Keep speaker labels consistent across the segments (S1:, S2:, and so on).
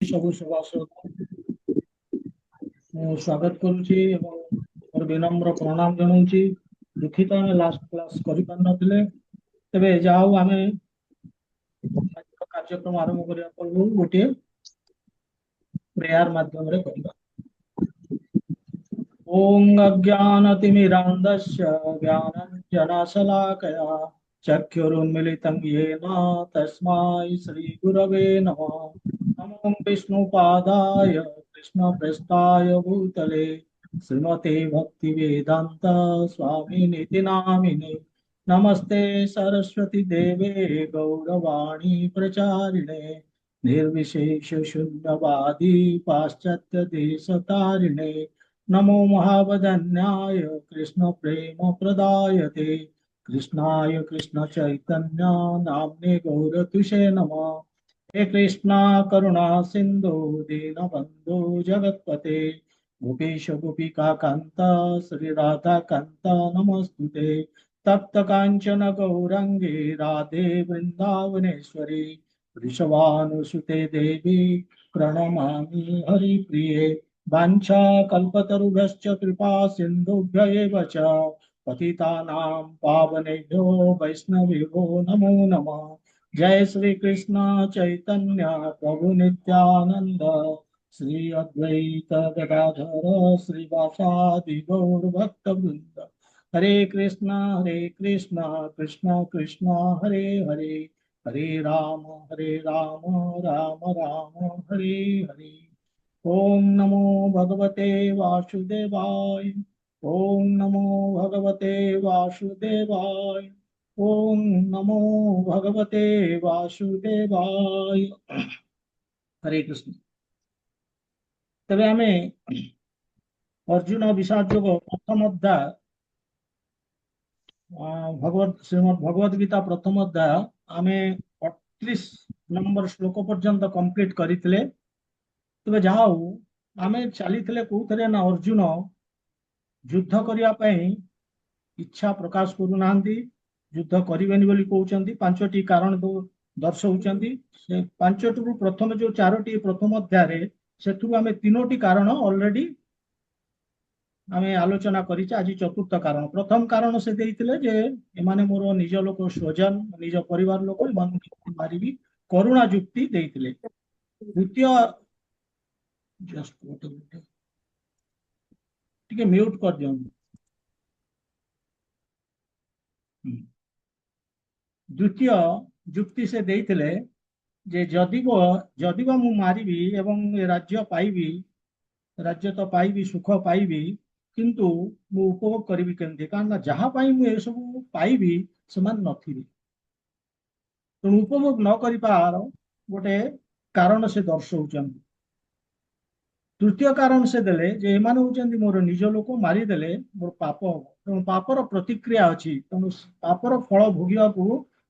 S1: सबु सभासद स्वागत करुच्ची और विनम्र प्रणाम जनाऊँची। दुखित आम लास्ट क्लास कर तेरे जाऊ आम कार्यक्रम आरंभ करने पूर्व गोटे प्रेयर माध्यम ओं अज्ञानतिमिरान्धस्य ज्ञानञ्जनशलाकया चक्षुरुन्मिलितं येन तस्मै श्रीगुरवे नमः। नमो विष्णुपादाय कृष्णप्रेष्ठाय भूतले श्रीमते भक्तिवेदान्त स्वामिनिति नामिने। नमस्ते सरस्वती देवे गौरवाणी प्रचारिणे निर्विशेष शून्यवादी पाश्चात्य देशतारिणे। नमो महावदन्याय कृष्ण प्रेम प्रदायते कृष्णाय कृष्ण चैतन्य नाम्ने गौरतुषे नमः। हे कृष्णा करुणा सिंधु दीनबंधु जगत्पते गोपीश गोपिका कांत श्री राधा कांत नमस्तुते। तप्त कांचन गौरंगी राधे वृंदावनेश्वरी वृषभानुसुते देवी प्रणमामि हरिप्रिये। वाञ्छा कल्पतरुभ्यश्च कृपा सिन्धुभ्य एव च पतितानां पावनेभ्यो वैष्णवेभ्यो नमो नमः। जय श्री कृष्ण चैतन्य प्रभु नित्यानंद श्री अद्वैत गदाधर श्रीवासादि गौर भक्त वृंद। हरे कृष्णा कृष्ण कृष्ण हरे हरे हरे राम राम राम हरे हरे। ओम नमो भगवते वासुदेवाय। ओम नमो भगवते वासुदेवाय। ओम नमो भगवते वासुदेवाय। हरे कृष्ण। तबे आमे अर्जुन विषाद योग प्रथम अध्याय भगवत श्रीमद भगवद गीता प्रथम अध्याय आमे 38 नंबर श्लोक पर्यंत कंप्लीट करितले। तबे जाऊ आमे चली कौन ना अर्जुन युद्ध करने इच्छा प्रकाश करूना युद्ध करेनि बोली कहते पांचटी कारण दर्शाऊँच से पांचटू प्रथम जो चारोटी प्रथम अध्याय से आम तीनोटी कारण ऑलरेडी आम आलोचना कर आज चतुर्थ कारण। प्रथम कारण से देते जे एमाने मोर निज लोक स्वजन निज परिवार लोक मारिबी करुणा युक्ति देते। द्वितीय जस्ट टिके म्यूट कर दियो। द्वितीय युक्ति से देते जे जदि मु मारिबी एवं राज्य पाइबी राज्य तो पाइबी सुख पाइबी किंतु मु उपभोग करी केमती कारण जहाँ मुझे सब पाइबी से नथिबे तेणु उपभोग न कर गोटे कारण से दर्शाऊँ। तृतीय कारण से देले जे एमाने होचंदी मोर निज लोक मारिदेले मोर पाप हम तेणु पापर प्रतिक्रिया अच्छी तेणु पापर फल भोगिया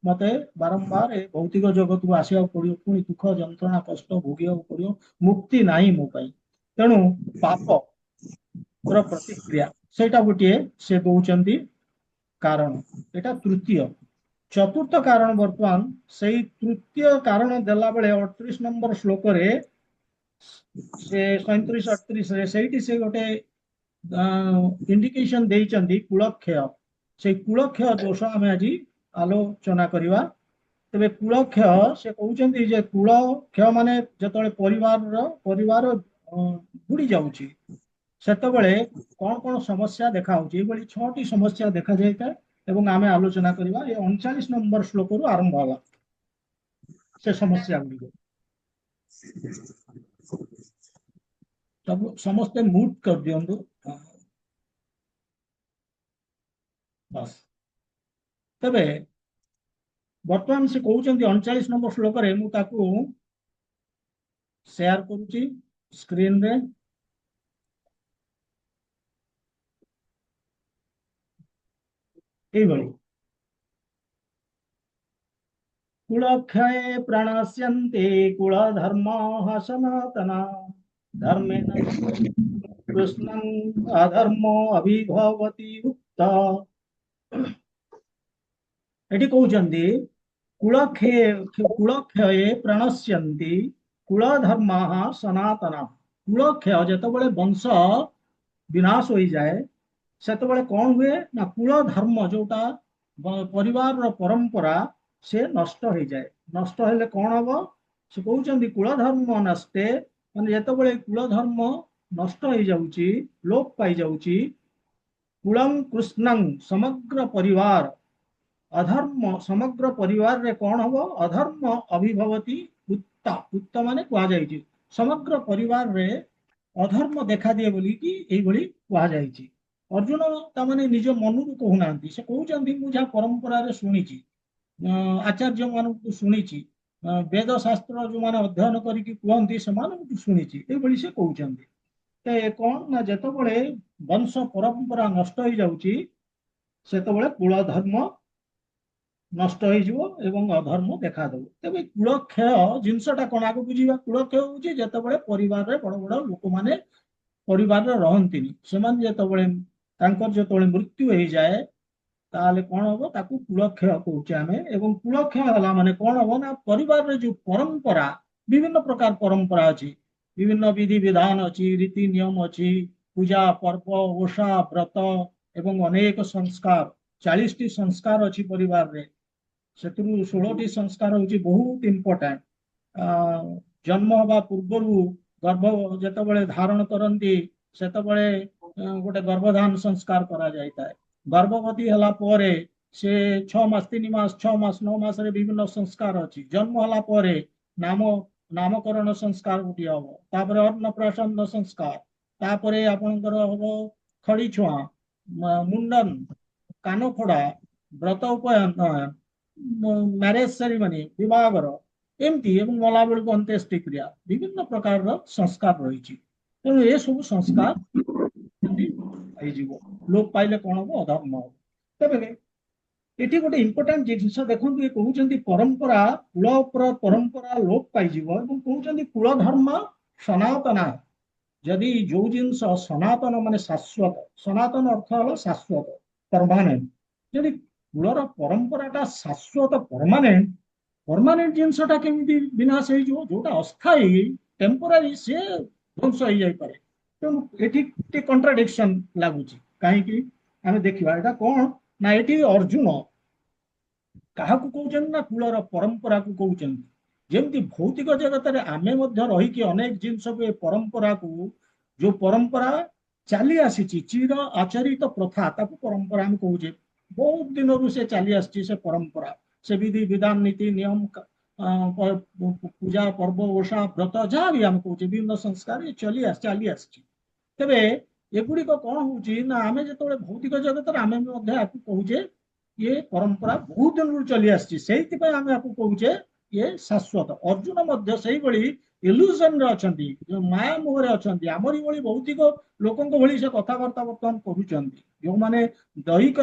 S1: मते बारंबार ए भौतिक जगत को आसवा पड़ो पुणी दुख जंत्रणा कष्ट भोगिया पड़ो मुक्ति नाही मो पाई तेणु पाप प्रतिक्रिया सेटा गोटे से दौरान कारण एटा तृतीय। चतुर्थ कारण वर्तमान से तृतीय कारण देला बेले 38 नंबर श्लोक रे से 37-38 से गोटे इंडिकेशन देइचंदी कुलक्षय से कुलक्षय दोष आम आज आलोचना करवा। तेरे कुलक्षय से कहते जे कुलक्षय माने जतले परिवार बुड़ी जाउची सेतबेले कौन कौन समस्या देखा होची बड़ी 6टी समस्या देखा जाता एवं आम आलोचना करवा। ये 39 नंबर श्लोक रु आरंभ होला से समस्या गुड़ी सब समस्ते म्यूट कर दियंतु बस। तबे वर्तमान से कहते 39 नंबर श्लोक रे मु ताकू शेयर करूची स्क्रीन रे। कुलक्षये प्रणश्यन्ते कुलधर्माः सनातना धर्मेण कृष्णं अधर्मो अभिभवति उक्ता। एटी कहउचंदी कुलक्षये प्रणश्यन्ति କୂଳ ଧର୍ମ ସନାତନ। କୂଳ କ୍ଷୟ, ଯେତେବେଳେ ବଂଶ ବିନାଶ ହୋଇଯାଏ ସେତେବେଳେ କଣ ହୁଏ ନା କୁଳ ଧର୍ମ ଯୋଉଟା ପରିବାରର ପରମ୍ପରା ସେ ନଷ୍ଟ ହେଇଯାଏ। ନଷ୍ଟ ହେଲେ କଣ ହବ? ସେ କହୁଛନ୍ତି କୁଳ ଧର୍ମ ନଷ୍ଟେ, ମାନେ ଯେତେବେଳେ କୁଳ ଧର୍ମ ନଷ୍ଟ ହେଇଯାଉଛି, ଲୋପ ପାଇଯାଉଛି, କୁଳଂ କୃଷ୍ଣଂ ସମଗ୍ର ପରିବାର, ଅଧର୍ମ ସମଗ୍ର ପରିବାରରେ କଣ ହବ? ଅଧର୍ମ ଅଭିଭବତି ଉତ୍ତ। ଉତ୍ତ ମାନେ କୁହାଯାଇଛି ସମଗ୍ର ପରିବାରରେ ଅଧର୍ମ ଦେଖାଦିଏ ବୋଲିକି ଏଇଭଳି କୁହାଯାଇଛି। ଅର୍ଜୁନ ତାମାନେ ନିଜ ମନରୁ କହୁନାହାନ୍ତି, ସେ କହୁଛନ୍ତି ମୁଁ ଯାହା ପରମ୍ପରାରେ ଶୁଣିଛି, ଆଚାର୍ଯ୍ୟ ମାନଙ୍କୁ ଶୁଣିଛି, ବେଦ ଶାସ୍ତ୍ର ଯୋଉମାନେ ଅଧ୍ୟୟନ କରିକି କୁହନ୍ତି ସେମାନଙ୍କୁ ଶୁଣିଛି, ଏଇଭଳି ସେ କହୁଛନ୍ତି। କଣ ନା ଯେତେବେଳେ ବଂଶ ପରମ୍ପରା ନଷ୍ଟ ହେଇଯାଉଛି ସେତେବେଳେ କୁଳ ଧର୍ମ ନଷ୍ଟ ହେଇଯିବ ଏବଂ ଅଧର୍ମ ଦେଖାଦେବ। ତେବେ କୁଳକ୍ଷୟ ଜିନିଷଟା କଣ ଆଗ ବୁଝିବା। କୁଳକ୍ଷୟ ହଉଛି ଯେତେବେଳେ ପରିବାରରେ ବଡ ବଡ ଲୋକମାନେ ପରିବାରରେ ରହନ୍ତିନି, ସେମାନେ ଯେତେବେଳେ ତାଙ୍କର ଯେତେବେଳେ ମୃତ୍ୟୁ ହେଇଯାଏ ତାହେଲେ କଣ ହବ? ତାକୁ କୁଳକ୍ଷୟ କହୁଛେ ଆମେ। ଏବଂ କୁଳକ୍ଷୟ ହେଲା ମାନେ କଣ ହବ ନା ପରିବାରରେ ଯୋଉ ପରମ୍ପରା, ବିଭିନ୍ନ ପ୍ରକାର ପରମ୍ପରା ଅଛି, ବିଭିନ୍ନ ବିଧି ବିଧାନ ଅଛି, ରୀତି ନିୟମ ଅଛି, ପୂଜା ପର୍ବ ଓଷା ବ୍ରତ ଏବଂ ଅନେକ ସଂସ୍କାର, 40ଟି ସଂସ୍କାର ଅଛି ପରିବାରରେ। ସେଥିରୁ 16ଟି ସଂସ୍କାର ହଉଛି ବହୁତ ଇମ୍ପୋର୍ଟାଣ୍ଟ। ଜନ୍ମ ହେବା ପୂର୍ବରୁ ଗର୍ଭ ଯେତେବେଳେ ଧାରଣ କରନ୍ତି ସେତେବେଳେ ଗୋଟେ ଗର୍ଭଧାରଣ ସଂସ୍କାର କରାଯାଇଥାଏ। ଗର୍ଭବତୀ ହେଲା ପରେ ସେ 6 ମାସ, 3 ମାସ, 6 ମାସ, 9 ମାସରେ ବିଭିନ୍ନ ସଂସ୍କାର ଅଛି। ଜନ୍ମ ହେଲା ପରେ ନାମ ନାମକରଣ ସଂସ୍କାର ଗୋଟିଏ ହବ, ତାପରେ ଅନ୍ନପ୍ରାଶନ ସଂସ୍କାର, ତାପରେ ଆପଣଙ୍କର ହବ ଖଡି ଛୁଆଁ, ମୁଣ୍ଡନ, କାନ ଫୋଡା, ବ୍ରତ ଉପନୟନ, ମ୍ୟାରେଜ ସେରିମନି, ବିବାହର, ଏମିତି ଏବଂ ମଲା ବେଳକୁ ଅନ୍त्यେଷ୍ଟି କ୍ରିୟା, ବିଭିନ୍ନ ପ୍ରକାରର ସଂସ୍କାର ରହିଛି। ତେଣୁ ଏସବୁ ସଂସ୍କାର ହେଇଯିବ, ଲୋପ ପାଇଲେ କଣ ହବ? ଅଧର୍ମ ହବ। ତେବେ ଏଠି ଗୋଟେ ଇମ୍ପୋର୍ଟାଣ୍ଟ ଜିନିଷ ଦେଖନ୍ତୁ, ଏ କହୁଛନ୍ତି ପରମ୍ପରା, କୁଳ ପରମ୍ପରା ଲୋପ ପାଇଯିବ ଏବଂ କହୁଛନ୍ତି କୁଳ ଧର୍ମ ସନାତନ। ଯଦି ଯୋଉ ଜିନିଷ ସନାତନ ମାନେ ଶାଶ୍ୱତ, ସନାତନ ଅର୍ଥ ହେଲା ଶାଶ୍ୱତ, ପରମାନେଣ୍ଟ। ଯଦି କୁଳର ପରମ୍ପରାଟା ଶାଶ୍ୱତ, ପରମାନେଣ୍ଟ, ପରମାନେଣ୍ଟ ଜିନିଷଟା କେମିତି ବିନାଶ ହେଇଯିବ? ଯୋଉଟା ଅସ୍ଥାୟୀ, ଟେମ୍ପୋରାରୀ, ସେ ଧ୍ୱଂସ ହେଇଯାଇପାରେ। ତେଣୁ ଏଠି ଟିକେ କଣ୍ଟ୍ରାଡିକ୍ସନ ଲାଗୁଛି। କାହିଁକି? ଆମେ ଦେଖିବା ଏଇଟା କଣ ନା ଏଠି ଅର୍ଜୁନ କାହାକୁ କହୁଛନ୍ତି ନା କୁଳର ପରମ୍ପରାକୁ କହୁଛନ୍ତି। ଯେମିତି ଭୌତିକ ଜଗତରେ ଆମେ ମଧ୍ୟ ରହିକି ଅନେକ ଜିନିଷକୁ, ଏ ପରମ୍ପରାକୁ, ଯୋଉ ପରମ୍ପରା ଚାଲି ଆସିଛି, ଚିର ଆଚରିତ ପ୍ରଥା, ତାକୁ ପରମ୍ପରା ଆମେ କହୁଛେ। ବହୁତ ଦିନରୁ ସେ ଚାଲି ଆସିଛି ସେ ପରମ୍ପରା, ସେ ବିଧି ବିଧାନ ନୀତି ନିୟମ, ପୂଜା ପର୍ବ ଓଷା ବ୍ରତ ଯାହା ବି ଆମେ କହୁଛେ, ବିଭିନ୍ନ ସଂସ୍କାର ଚାଲି ଆସିଛି। ତେବେ ଏଗୁଡିକ କଣ ହଉଛି ନା ଆମେ ଯେତେବେଳେ ଭୌତିକ ଜଗତରେ ଆମେ ମଧ୍ୟ ଆକୁ କହୁଛେ ଇଏ ପରମ୍ପରା ବହୁତ ଦିନରୁ ଚଲି ଆସିଛି, ସେଇଥିପାଇଁ ଆମେ ଆକୁ କହୁଛେ ଇଏ ଶାଶ୍ୱତ। ଅର୍ଜୁନ ମଧ୍ୟ ସେଇଭଳି ଇଲ୍ୟୁଜନରେ ଅଛନ୍ତି, ଯୋଉ ମାୟା ମୋହରେ ଅଛନ୍ତି। ଆମରି ଭଳି ଭୌତିକ ଲୋକଙ୍କ ଭଳି ସେ କଥାବାର୍ତ୍ତା ବର୍ତ୍ତମାନ କରୁଛନ୍ତି। ଯୋଉମାନେ ଦୈହିକ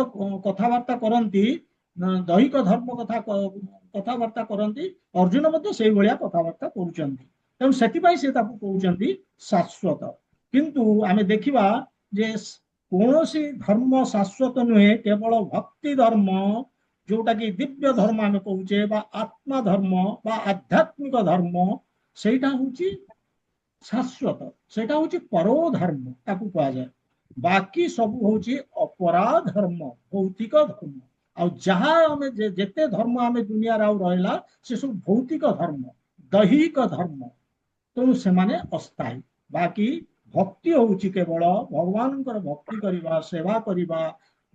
S1: କଥାବାର୍ତ୍ତା କରନ୍ତି, ଦୈହିକ ଧର୍ମ କଥାବାର୍ତ୍ତା କରନ୍ତି, ଅର୍ଜୁନ ମଧ୍ୟ ସେଇଭଳିଆ କଥାବାର୍ତ୍ତା କରୁଛନ୍ତି। ତେଣୁ ସେଥିପାଇଁ ସେ ତାକୁ କହୁଛନ୍ତି ଶାଶ୍ୱତ। କିନ୍ତୁ ଆମେ ଦେଖିବା ଯେ କୌଣସି ଧର୍ମ ଶାଶ୍ୱତ ନୁହେଁ, କେବଳ ଭକ୍ତି ଧର୍ମ, ଯୋଉଟା କି ଦିବ୍ୟ ଧର୍ମ ଆମେ କହୁଛେ, ବା ଆତ୍ମା ଧର୍ମ ବା ଆଧ୍ୟାତ୍ମିକ ଧର୍ମ, ସେଇଟା ହଉଛି ଶାଶ୍ୱତ, ସେଇଟା ହଉଛି ପରୋ ଧର୍ମ ତାକୁ କୁହାଯାଏ। ବାକି ସବୁ ହଉଛି ଅପରାଧର୍ମ, ଭୌତିକ ଧର୍ମ। ଆଉ ଯାହା ଆମେ ଯେତେ ଧର୍ମ ଆମେ ଦୁନିଆରେ ଆଉ ରହିଲା, ସେ ସବୁ ଭୌତିକ ଧର୍ମ, ଦୈହିକ ଧର୍ମ। ତେଣୁ ସେମାନେ ଅସ୍ଥାୟୀ। ବାକି ଭକ୍ତି ହଉଛି କେବଳ ଭଗବାନଙ୍କର ଭକ୍ତି କରିବା, ସେବା କରିବା,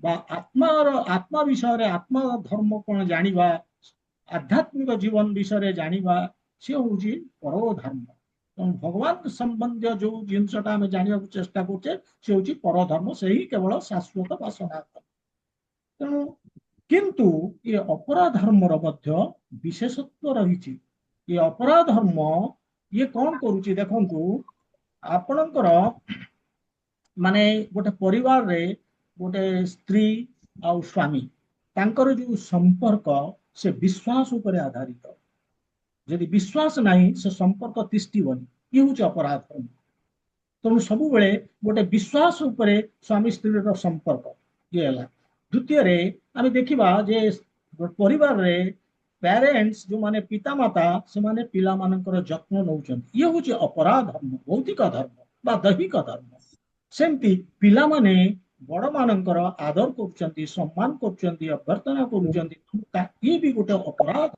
S1: ବା ଆତ୍ମା ବିଷୟରେ, ଆତ୍ମା ଧର୍ମ କଣ ଜାଣିବା, ଆଧ୍ୟାତ୍ମିକ ଜୀବନ ବିଷୟରେ ଜାଣିବା, ସେ ହଉଛି ପରୋ ଧର୍ମ। ତେଣୁ ଭଗବାନ ସମ୍ବନ୍ଧୀୟ ଯୋଉ ଜିନିଷଟା ଆମେ ଜାଣିବାକୁ ଚେଷ୍ଟା କରୁଛେ, ସେ ହଉଛି ପରଧର୍ମ, ସେହି କେବଳ ଶାଶ୍ୱତ ବା ସନାତନ। ତେଣୁ କିନ୍ତୁ ଏ ଅପରାଧ ଧର୍ମର ମଧ୍ୟ ବିଶେଷତ୍ୱ ରହିଛି। ଏ ଅପରାଧ ଧର୍ମ ଇଏ କଣ କରୁଛି ଦେଖନ୍ତୁ, ଆପଣଙ୍କର ମାନେ ଗୋଟେ ପରିବାରରେ ଗୋଟେ ସ୍ତ୍ରୀ ଆଉ ସ୍ୱାମୀ, ତାଙ୍କର ଯୋଉ ସମ୍ପର୍କ, ସେ ବିଶ୍ୱାସ ଉପରେ ଆଧାରିତ। ଯଦି ବିଶ୍ୱାସ ନାହିଁ ସେ ସମ୍ପର୍କ ତିଷ୍ଠିବନି। ଇଏ ହଉଛି ଅପରାଧ ଧର୍ମ। ତେଣୁ ସବୁବେଳେ ଗୋଟେ ବିଶ୍ୱାସ ଉପରେ ସ୍ୱାମୀ ସ୍ତ୍ରୀର ସମ୍ପର୍କ ଇଏ ହେଲା। ଦ୍ୱିତୀୟରେ ଆମେ ଦେଖିବା ଯେ ପରିବାରରେ ପ୍ୟାରେଣ୍ଟସ୍ ଯୋଉମାନେ ପିତାମାତା ସେମାନେ ପିଲାମାନଙ୍କର ଯତ୍ନ ନେଉଛନ୍ତି। ଇଏ ହଉଛି ଅପରା ଧର୍ମ, ଭୌତିକ ଧର୍ମ ବା ଦୈହିକ ଧର୍ମ। ସେମିତି ପିଲାମାନେ ବଡ ମାନଙ୍କର ଆଦର କରୁଛନ୍ତି, ସମ୍ମାନ କରୁଛନ୍ତି, ଅଭ୍ୟର୍ଥନା କରୁଛନ୍ତି, ଇଏ ବି ଗୋଟେ ଅପରାଧ।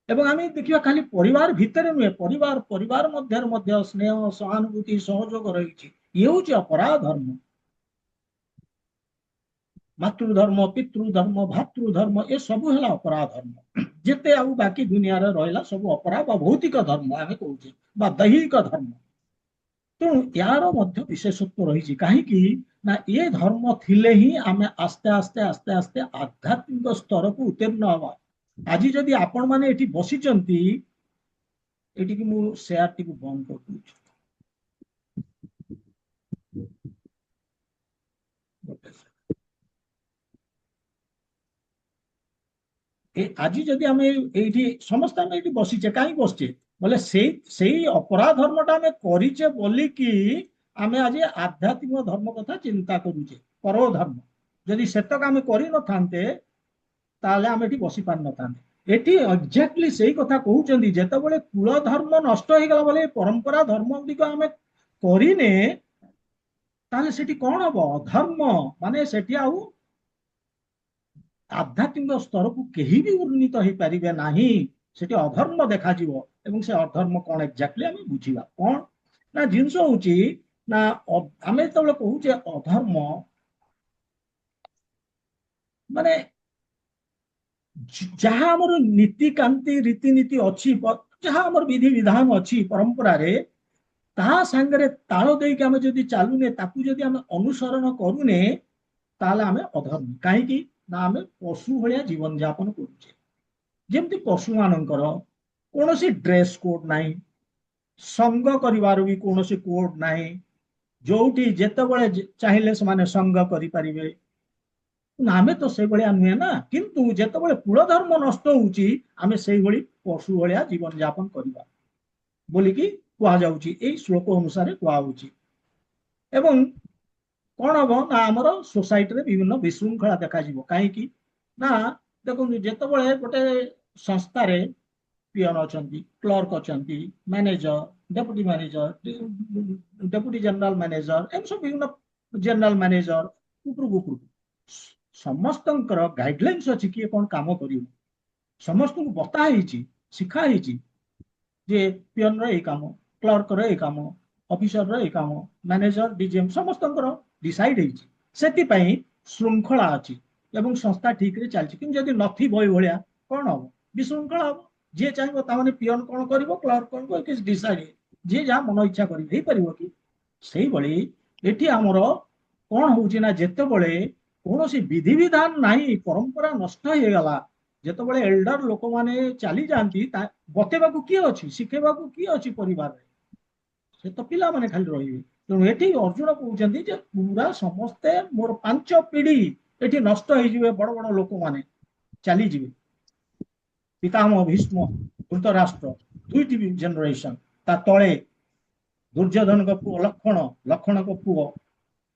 S1: ଏବଂ ଆମେ ଦେଖିବା ଖାଲି ପରିବାର ଭିତରେ ନୁହେଁ, ପରିବାର ପରିବାର ମଧ୍ୟରେ ମଧ୍ୟ ସ୍ନେହ, ସହାନୁଭୂତି, ସହଯୋଗ ରହିଛି। ଇଏ ହଉଛି ଅପରାଧ ଧର୍ମ। ମାତୃଧର୍ମ, ପିତୃଧର୍ମ, ଭାତୃଧର୍ମ ଏସବୁ ହେଲା ଅପରାଧ ଧର୍ମ। ଯେତେ ଆଉ ବାକି ଦୁନିଆରେ ରହିଲା ସବୁ ଅପରାଧ ବା ଭୌତିକ ଧର୍ମ ଆମେ କହୁଛେ ବା ଦୈହିକ ଧର୍ମ। ତେଣୁ ଏହାର ମଧ୍ୟ ବିଶେଷତ୍ୱ ରହିଛି। କାହିଁକି ନା ଏ ଧର୍ମ ଥିଲେ ହିଁ ଆମେ ଆସ୍ତେ ଆସ୍ତେ ଆସ୍ତେ ଆସ୍ତେ ଆଧ୍ୟାତ୍ମିକ ସ୍ତରକୁ ଉତ୍ତୀର୍ଣ୍ଣ ହବା। ଆଜି ଯଦି ଆପଣ ମାନେ ଏଠି ବସିଛନ୍ତି, ଏଠିକି ମୁଁ ସେୟାରଟିକୁ ବନ୍ଦ କରିଦଉଛି। ଆଜି ଯଦି ଆମେ ଏଇଠି ସମସ୍ତେ ଆମେ ଏଇଠି ବସିଛେ, କାହିଁକି ବସିଛେ ବୋଲେ ସେଇ ସେଇ ଅପରାଧ ଧର୍ମଟା ଆମେ କରିଛେ ବୋଲିକି ଆମେ ଆଜି ଆଧ୍ୟାତ୍ମିକ ଧର୍ମ କଥା ଚିନ୍ତା କରୁଛେ, ପର ଧର୍ମ। ଯଦି ସେତକ ଆମେ କରିନଥାନ୍ତେ ତାହେଲେ ଆମେ ଏଠି ବସି ପାରିନଥାନ୍ତେ। ଏଠି ଏକ୍ଜାକ୍ଟଲି ସେଇ କଥା କହୁଛନ୍ତି, ଯେତେବେଳେ କୁଳ ଧର୍ମ ନଷ୍ଟ ହେଇଗଲା ବୋଲେ ପରମ୍ପରା ଧର୍ମ ଗୁଡ଼ିକ ଆମେ କରିନେ, ତାହେଲେ ସେଠି କଣ ହବ? ଅଧର୍ମ, ମାନେ ସେଠି ଆଉ ଆଧ୍ୟାତ୍ମିକ ସ୍ତରକୁ କେହି ବି ଉନ୍ନୀତ ହେଇପାରିବେ ନାହିଁ। ସେଠି ଅଧର୍ମ ଦେଖାଯିବ। ଏବଂ ସେ ଅଧର୍ମ କଣ ଏକ୍ଜାକ୍ଟଲି ଆମେ ବୁଝିବା। କଣ ନା ଜିନିଷ ହଉଛି ନା ଆମେ ଯେତେବେଳେ କହୁଛେ ଅଧର୍ମ, ମାନେ ଯାହା ଆମର ନୀତିକାନ୍ତି ରୀତିନୀତି ଅଛି, ଯାହା ଆମର ବିଧି ବିଧାନ ଅଛି ପରମ୍ପରାରେ, ତାହା ସାଙ୍ଗରେ ତାଳ ଦେଇକି ଆମେ ଯଦି ଚାଲୁନେ, ତାକୁ ଯଦି ଆମେ ଅନୁସରଣ କରୁନେ, ତାହେଲେ ଆମେ ଅଧର୍ମୀ। କାହିଁକି ନା ଆମେ ପଶୁ ଭଳିଆ ଜୀବନ ଯାପନ କରୁଛେ। ଯେମିତି ପଶୁ ମାନଙ୍କର କୌଣସି ଡ୍ରେସ କୋଡ ନାହିଁ, ସଙ୍ଗ କରିବାର ବି କୌଣସି କୋଡ ନାହିଁ, ଯୋଉଠି ଯେତେବେଳେ ଚାହିଁଲେ ସେମାନେ ସଙ୍ଗ କରିପାରିବେ। ଆମେ ତ ସେଇଭଳିଆ ନୁହେଁ ନା। କିନ୍ତୁ ଯେତେବେଳେ କୁଳ ଧର୍ମ ନଷ୍ଟ ହଉଛି, ଆମେ ସେଇଭଳି ପଶୁ ଭଳିଆ ଜୀବନ ଯାପନ କରିବା ବୋଲିକି କୁହାଯାଉଛି, ଏଇ ଶ୍ଲୋକ ଅନୁସାରେ କୁହାହଉଛି। ଏବଂ କଣ ହବ ନା ଆମର ସୋସାଇଟିରେ ବିଭିନ୍ନ ବିଶୃଙ୍ଖଳା ଦେଖାଯିବ। କାହିଁକି ନା ଦେଖନ୍ତୁ, ଯେତେବେଳେ ଗୋଟେ ସଂସ୍ଥାରେ ପିଅନ ଅଛନ୍ତି, କ୍ଲର୍କ ଅଛନ୍ତି, manager, deputy manager, deputy general manager, ଏମିତି ସବୁ ବିଭିନ୍ନ ଜେନେରାଲ ମ୍ୟାନେଜର ଉପରକୁ ଉପରକୁ ସମସ୍ତଙ୍କର ଗାଇଡଲାଇନ୍ସ ଅଛି କିଏ କଣ କାମ କରିବ। ସମସ୍ତଙ୍କୁ ବତା ହେଇଛି, ଶିଖା ହେଇଛି ଯେ ପିଅନର ଏଇ କାମ, କ୍ଲର୍କର ଏଇ କାମ, ଅଫିସରର ଏଇ କାମ, ମ୍ୟାନେଜର, ଡିଜିଏମ୍ ସମସ୍ତଙ୍କର ଡିସାଇଡ୍ ହେଇଛି। ସେଥିପାଇଁ ଶୃଙ୍ଖଳା ଅଛି ଏବଂ ସଂସ୍ଥା ଠିକରେ ଚାଲିଛି। କିନ୍ତୁ ଯଦି ନଥିବ ଏଇଭଳିଆ, କଣ ହବ? ବିଶୃଙ୍ଖଳା ହବ। ଯିଏ ଚାହିଁବ ତାମାନେ ପିଅନ କଣ କରିବ, କ୍ଲର୍କ କଣ କରିବ, କିଛି ଡିସାଇଡ୍, ଯିଏ ଯାହା ମନ ଇଚ୍ଛା କରିବ, ହେଇପାରିବ କି? ସେଇଭଳି ଏଠି ଆମର କଣ ହଉଛି ନା, ଯେତେବେଳେ କୌଣସି ବିଧିବିଧାନ ନାହିଁ, ପରମ୍ପରା ନଷ୍ଟ ହେଇଗଲା, ଯେତେବେଳେ ଏଲ୍ଡର ଲୋକମାନେ ଚାଲି ଯାଆନ୍ତି, ବତେଇବାକୁ କିଏ ଅଛି, ଶିଖେଇବାକୁ କିଏ ଅଛି ପରିବାରରେ? ସେ ତ ପିଲାମାନେ ଖାଲି ରହିବେ। ତେଣୁ ଏଠି ଅର୍ଜୁନ କହୁଛନ୍ତି ଯେ ପୁରା ସମସ୍ତେ ମୋର 5 ପିଢି ଏଠି ନଷ୍ଟ ହେଇଯିବେ। ବଡ ବଡ ଲୋକମାନେ ଚାଲିଯିବେ। ପିତାମହ ଭୀଷ୍ମ, ଧୃତରାଷ୍ଟ୍ର, 2ଟି ଜେନେରେସନ। ତା ତଳେ ଦୁର୍ଯ୍ୟୋଧନଙ୍କ ପୁଅ ଲକ୍ଷଣ, ଲକ୍ଷଣଙ୍କ ପୁଅ,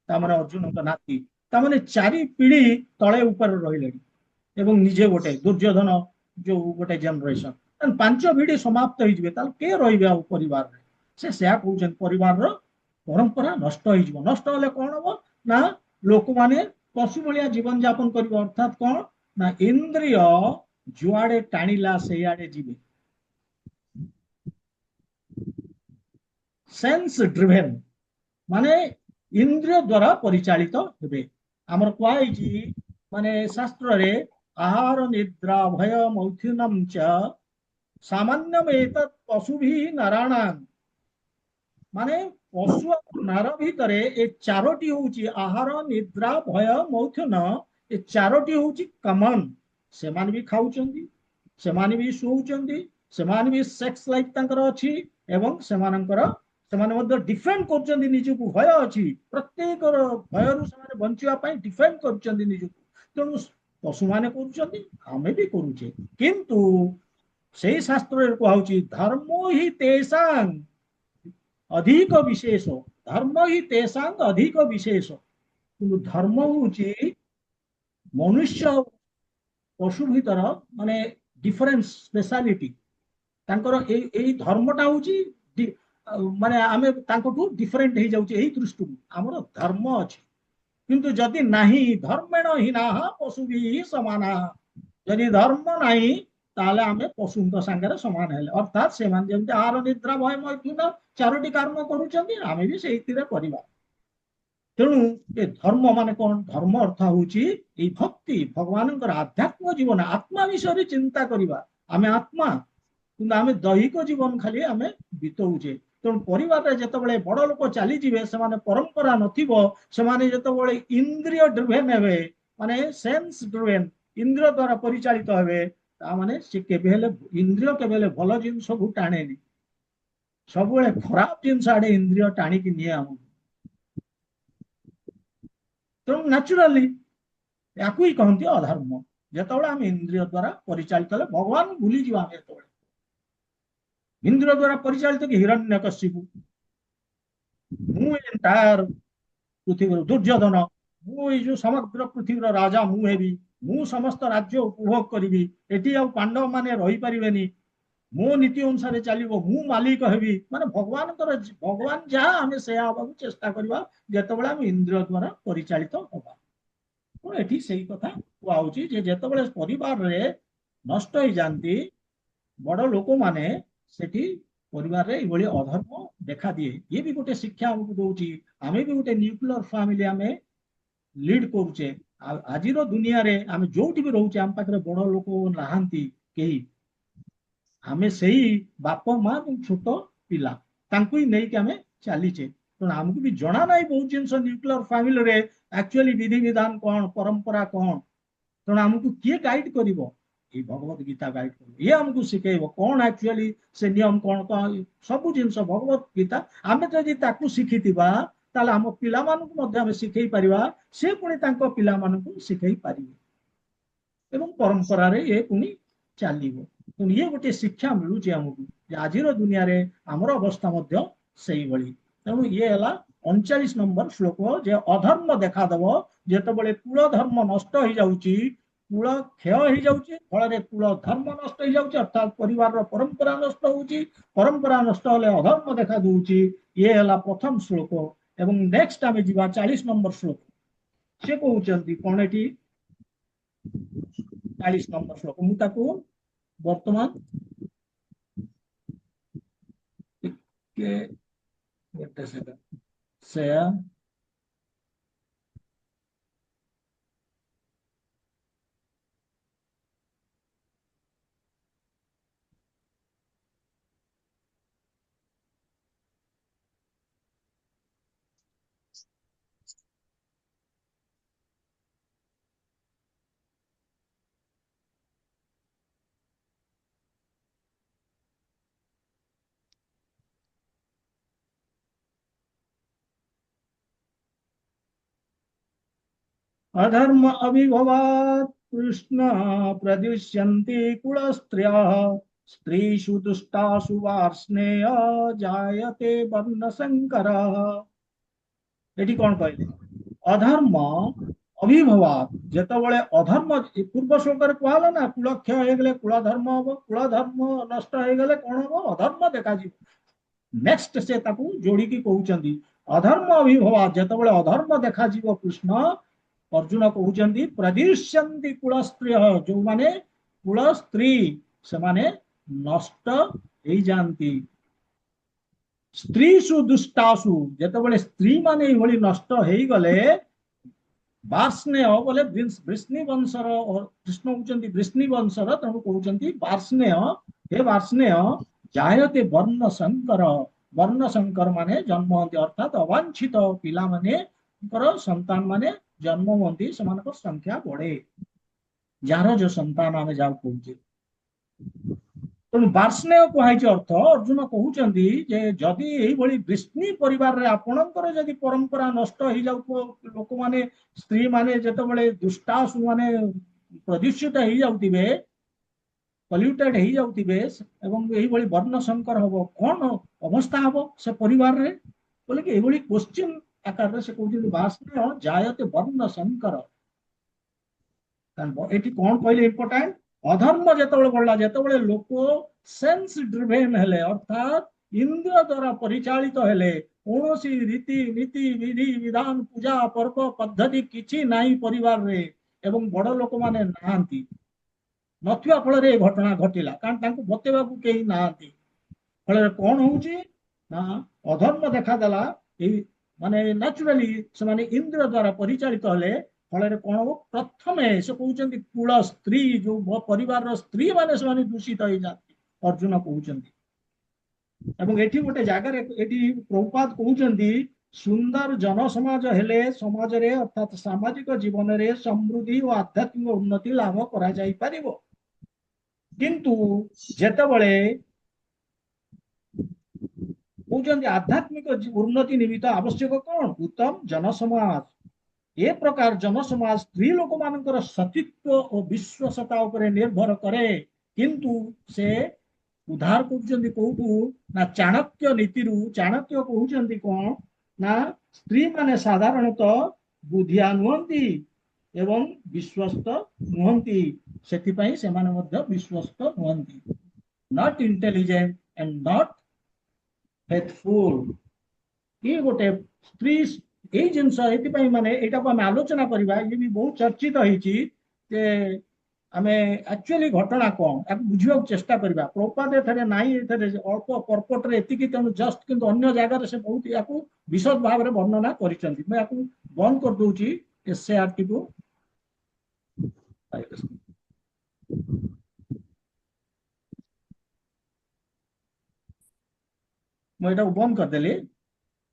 S1: ତାମାନେ ଅର୍ଜୁନଙ୍କ ନାତି, ତାମାନେ 4 ପିଢି ତଳେ ଉପରେ ରହିଲେଣି। ଏବଂ ନିଜେ ଗୋଟେ ଦୁର୍ଯ୍ୟୋଧନ ଯୋଉ ଗୋଟେ ଜେନେରେସନ, 5 ପିଢି ସମାପ୍ତ ହେଇଯିବେ, ତାହେଲେ କିଏ ରହିବେ ଆଉ ପରିବାରରେ? ସେ ସେୟା କହୁଛନ୍ତି, ପରିବାରର ପରମ୍ପରା ନଷ୍ଟ ହେଇଯିବ। ନଷ୍ଟ ହେଲେ କଣ ହବ ନା, ଲୋକମାନେ ପଶୁ ଭଳିଆ ଜୀବନ ଯାପନ କରିବେ। ଅର୍ଥାତ୍ କଣ ନା, ଇନ୍ଦ୍ରିୟ ଯୁଆଡେ ଟାଣିଲା ସେଇଆଡେ ଯିବେ। ସେନ୍ସ ଡ୍ରିଭେନ୍, ମାନେ ଇନ୍ଦ୍ରିୟ ଦ୍ଵାରା ପରିଚାଳିତ ହେବେ। ଆମର କୁହାଯାଇଛି ମାନେ ଶାସ୍ତ୍ରରେ, ଆହାର ନିଦ୍ରା ଭୟ ମୈଥୁନମ ଚ ସାମାନ୍ୟମ ଏତତ୍ ପଶୁଭି ନାରାୟଣ। ମାନେ ପଶୁ ଆଉ ନାର ଭିତରେ ଏ 4ଟି ହଉଛି ଆହାର, ନିଦ୍ରା, ଭୟ, ମୈଥୁନ। ଏ 4ଟି ହଉଛି କମନ। ସେମାନେ ବି ଖାଉଛନ୍ତି, ସେମାନେ ବି ଶୋଉଛନ୍ତି, ସେମାନେ ବି ସେକ୍ସ ଲାଇଫ ତାଙ୍କର ଅଛି, ଏବଂ ସେମାନେ ମଧ୍ୟ ଡିଫେଣ୍ଡ କରୁଛନ୍ତି ନିଜକୁ। ଭୟ ଅଛି, ପ୍ରତ୍ୟେକର ଭୟରୁ ସେମାନେ ବଞ୍ଚିବା ପାଇଁ ଡିଫେଣ୍ଡ କରୁଛନ୍ତି ନିଜକୁ। ତେଣୁ ପଶୁମାନେ କରୁଛନ୍ତି, ଆମେ ବି କରୁଛେ। କିନ୍ତୁ ସେଇ ଶାସ୍ତ୍ରରେ କୁହାଉଛି ଧର୍ମ ହିଁ ତେଷାଂ ଅଧିକ ବିଶେଷ। ଧର୍ମ ହିଁ ତେଷାଂ ଅଧିକ ବିଶେଷ। କିନ୍ତୁ ଧର୍ମ ହଉଛି ମନୁଷ୍ୟ ପଶୁ ଭିତର ମାନେ डिफरेंस स्पेशलिटी धर्मटा हूँ माने आमे डिफरेंट हो जाऊे दृष्टि आमर धर्म अच्छे किंतु जदि नहीं धर्मेण हीना पशु भी समान जदि धर्म नहीं ताले आमे पशु सांगे समान है अर्थात से आहार निद्रा भय मैथुन चारोटी कर्म करुँच आमे भी से करवा तेणु ये धर्म माने कौन धर्म अर्थ हूँ भक्ति भगवान आध्यात्म जीवन आत्मा विषय चिंता करवा आमे आत्मा कि आमे दैहिक जीवन खाली आमे बीतौचे तेणु परिवार जिते बड़ लोक चलीजे से परंपरा नथिबो इंद्रिय ड्रिवेन हे माने सेंस ड्रिवेन इंद्रिय द्वारा परिचालित हे ताने से केबेले इंद्रिय केबेले भल जिनस को टाणेनि सब खराब जिनस आड़े इंद्रिय टाणिक निये आम तेणु न्याचुराली या कहते अधर्म जिते आम इंद्रिय द्वारा परिचालित भगवान भूली जावा इंद्रिय द्वारा परिचालित कि हिरण्यकशिपु मु एंटायर पृथ्वी दुर्योधन मु जो समग्र पृथ्वी राजा मु हेबी मु समस्त राज्य उपभोग करी एटी आ पांडव माने रही पारिबेनी मो नीति अनुसार चलो मु मालिक हेबी माने भगवान जहाँ आम से चेष्टा करवा जिते आम इंद्रिय द्वारा परिचालित हवा तो ये से कथा कहूँ जिते परिवार रे नष्ट हो जाती बड़ लोक माने सेठी परिवार रे ये अधर्म देखा दिए ये भी गोटे शिक्षा हमको दौर आम भी गोटे न्यूक्लियर फैमिली आम लीड करुचे आज दुनिया रे आम जो भी रोचे आम पाखे बड़ लोक नहांती कहीं आम से बाप माँ छोट पिला ही नहीं आम चलीचे तेणु आमको भी जना ना बहुत जिन न्यूक्लियर फैमिली रे एक्चुअली विधि विधान कौन परंपरा कौन तेणु आमको किए गाइड कर भगवत गीता गाइड कर ये आमको शिखेब कौन एक्चुअली से नियम कौन कौन सब जिन भगवत गीता आम तो शिखी ताले आम पिला शिखई पारिबा से पुणी पिला शिखई पारिबे एवं परंपरा रे ये पुणी चलिबो तो ये गोटे शिक्षा मिलूची आमको आज दुनिया रे आमर अवस्था से तेणु ये है 39 नंबर श्लोक जे अधर्म देखादेव जिते कुल धर्म नष्ट हो जाऊँगी कूल क्षय हो जाऊँगी फल कूल धर्म नष्ट हो जाऊँगी अर्थात परिवार परंपरा नष्ट होची परंपरा नष्ट होले अधर्म देखा दूची ये है प्रथम श्लोक एवं नेक्स्ट आम जा 40 नंबर श्लोक से कहते कौन ये 40 नंबर श्लोक मुझे वर्तमान से अधर्म अभिभवात् कृष्ण प्रदुष्यन्ति कुलस्त्रियः स्त्रीषु दुष्टासु वार्ष्णेय जायते वर्णशंकरः एटी कौन कहले अधर्म अभिभवात् जेतबळे अधर्म पूर्व श्लोक कहला ना कुलक्षय हो कुल धर्म हम कुल धर्म नष्ट हो गले कौन हम अधर्म देखा नेक्स्ट से जोड़ी कहते अधर्म अभिभवात् जेतबळे अधर्म देखा कृष्ण अर्जुन कहते प्रदीर्ष्यन्ति कुल स्त्री जो माने कुल स्त्री से माने नष्ट हो जाती स्त्रीषु दुष्टासु जेतबळे स्त्री माने ये नष्ट हो गले वार्ष्णेय बोले वृष्णि वंशर कृष्ण कहते वृष्णि वंशर तेणु कहते वार्ष्णेय हे वार्ष्णेय जायते वर्ण शंकर माने जन्म होती अर्थात अवांछित पिला माने संतान माने जन्म होती से संख्या बढ़े जार जो संतान आम जा कहे तेणु वार्ष्णेय कहुई अर्थ अर्जुन कहते जदि यही वृष्णि परिवार आपणकर जदि परंपरा नष्ट हो जाऊ लोक माने स्त्री माने जिते दुष्टासु माने प्रदूषित हो जाऊे पल्यूटेड हो जाऊे एवं यही वर्ण संकर हम कौन अवस्था हम से परिवार रे बोले कि यही क्वेश्चन आकार से कहते वार्ष्णेय जायते वर्ण संकर ये कौन कहले इम्पोर्टाट अधर्म जेतबेले बढ़ला जेतबेले लोक सेंस ड्रिवेन हेले अर्थात इंद्रिय द्वारा परिचालित हेले कौनसी रीति नीति विधि विधान पूजा पर्व पद्धति किछि नाही परिवार रे एवं बड़ लोक माने नाहांती नथिया फल रे घटना घटिला कारण तांको बतेबाकू केही नाहांती फल कौन होउची ना अधर्म देखादेला माने नेचुराली से माने इंद्र द्वारा परिचालित हेले फल कौन हो प्रथमे से कहते कुल स्त्री जो परिवार स्त्री माने से माने दूषित हो जाती अर्जुन कहते एवं एठी गोटे जगार एठी प्रभुपाद कहते सुंदर जन समाज हेले समाज रे अर्थात सामाजिक जीवन रे समृद्धि और आध्यात्मिक उन्नति लाभ करा जाई परिबो किंतु जेतेबेले कहते आध्यात्मिक उन्नति निमित्त आवश्यक कौन उत्तम जनसमाज ए प्रकार जनसमाज स्त्री लोक मानकर सतीत्व और विश्वासता उपर निर्भर करे किंतु से उद्धार कहते कौटू ना चाणक्य नीति चाणक्य कहते कौन ना स्त्री माने साधारणतः बुद्धिया नुहंती एवं विश्वस्त नुहंती सेथिपाई सेमाने मध्य विश्वस्त नुहंती not intelligent and not faithful ये गोटे स्त्री यही जिनस ये माने यहाँ को आम आलोचना करवा ये भी बहुत चर्चित होती आम एक्चुअली घटना कौन या बुझा चेष्टा करवा प्रपात एथे नाई अल्प पर्पट रे तेणु जस्ट किंतु अन्य जगह से बहुत या विशद भाव में वर्णना कर बंद कर दूची एसएआरटी को मुझे बंद करदेली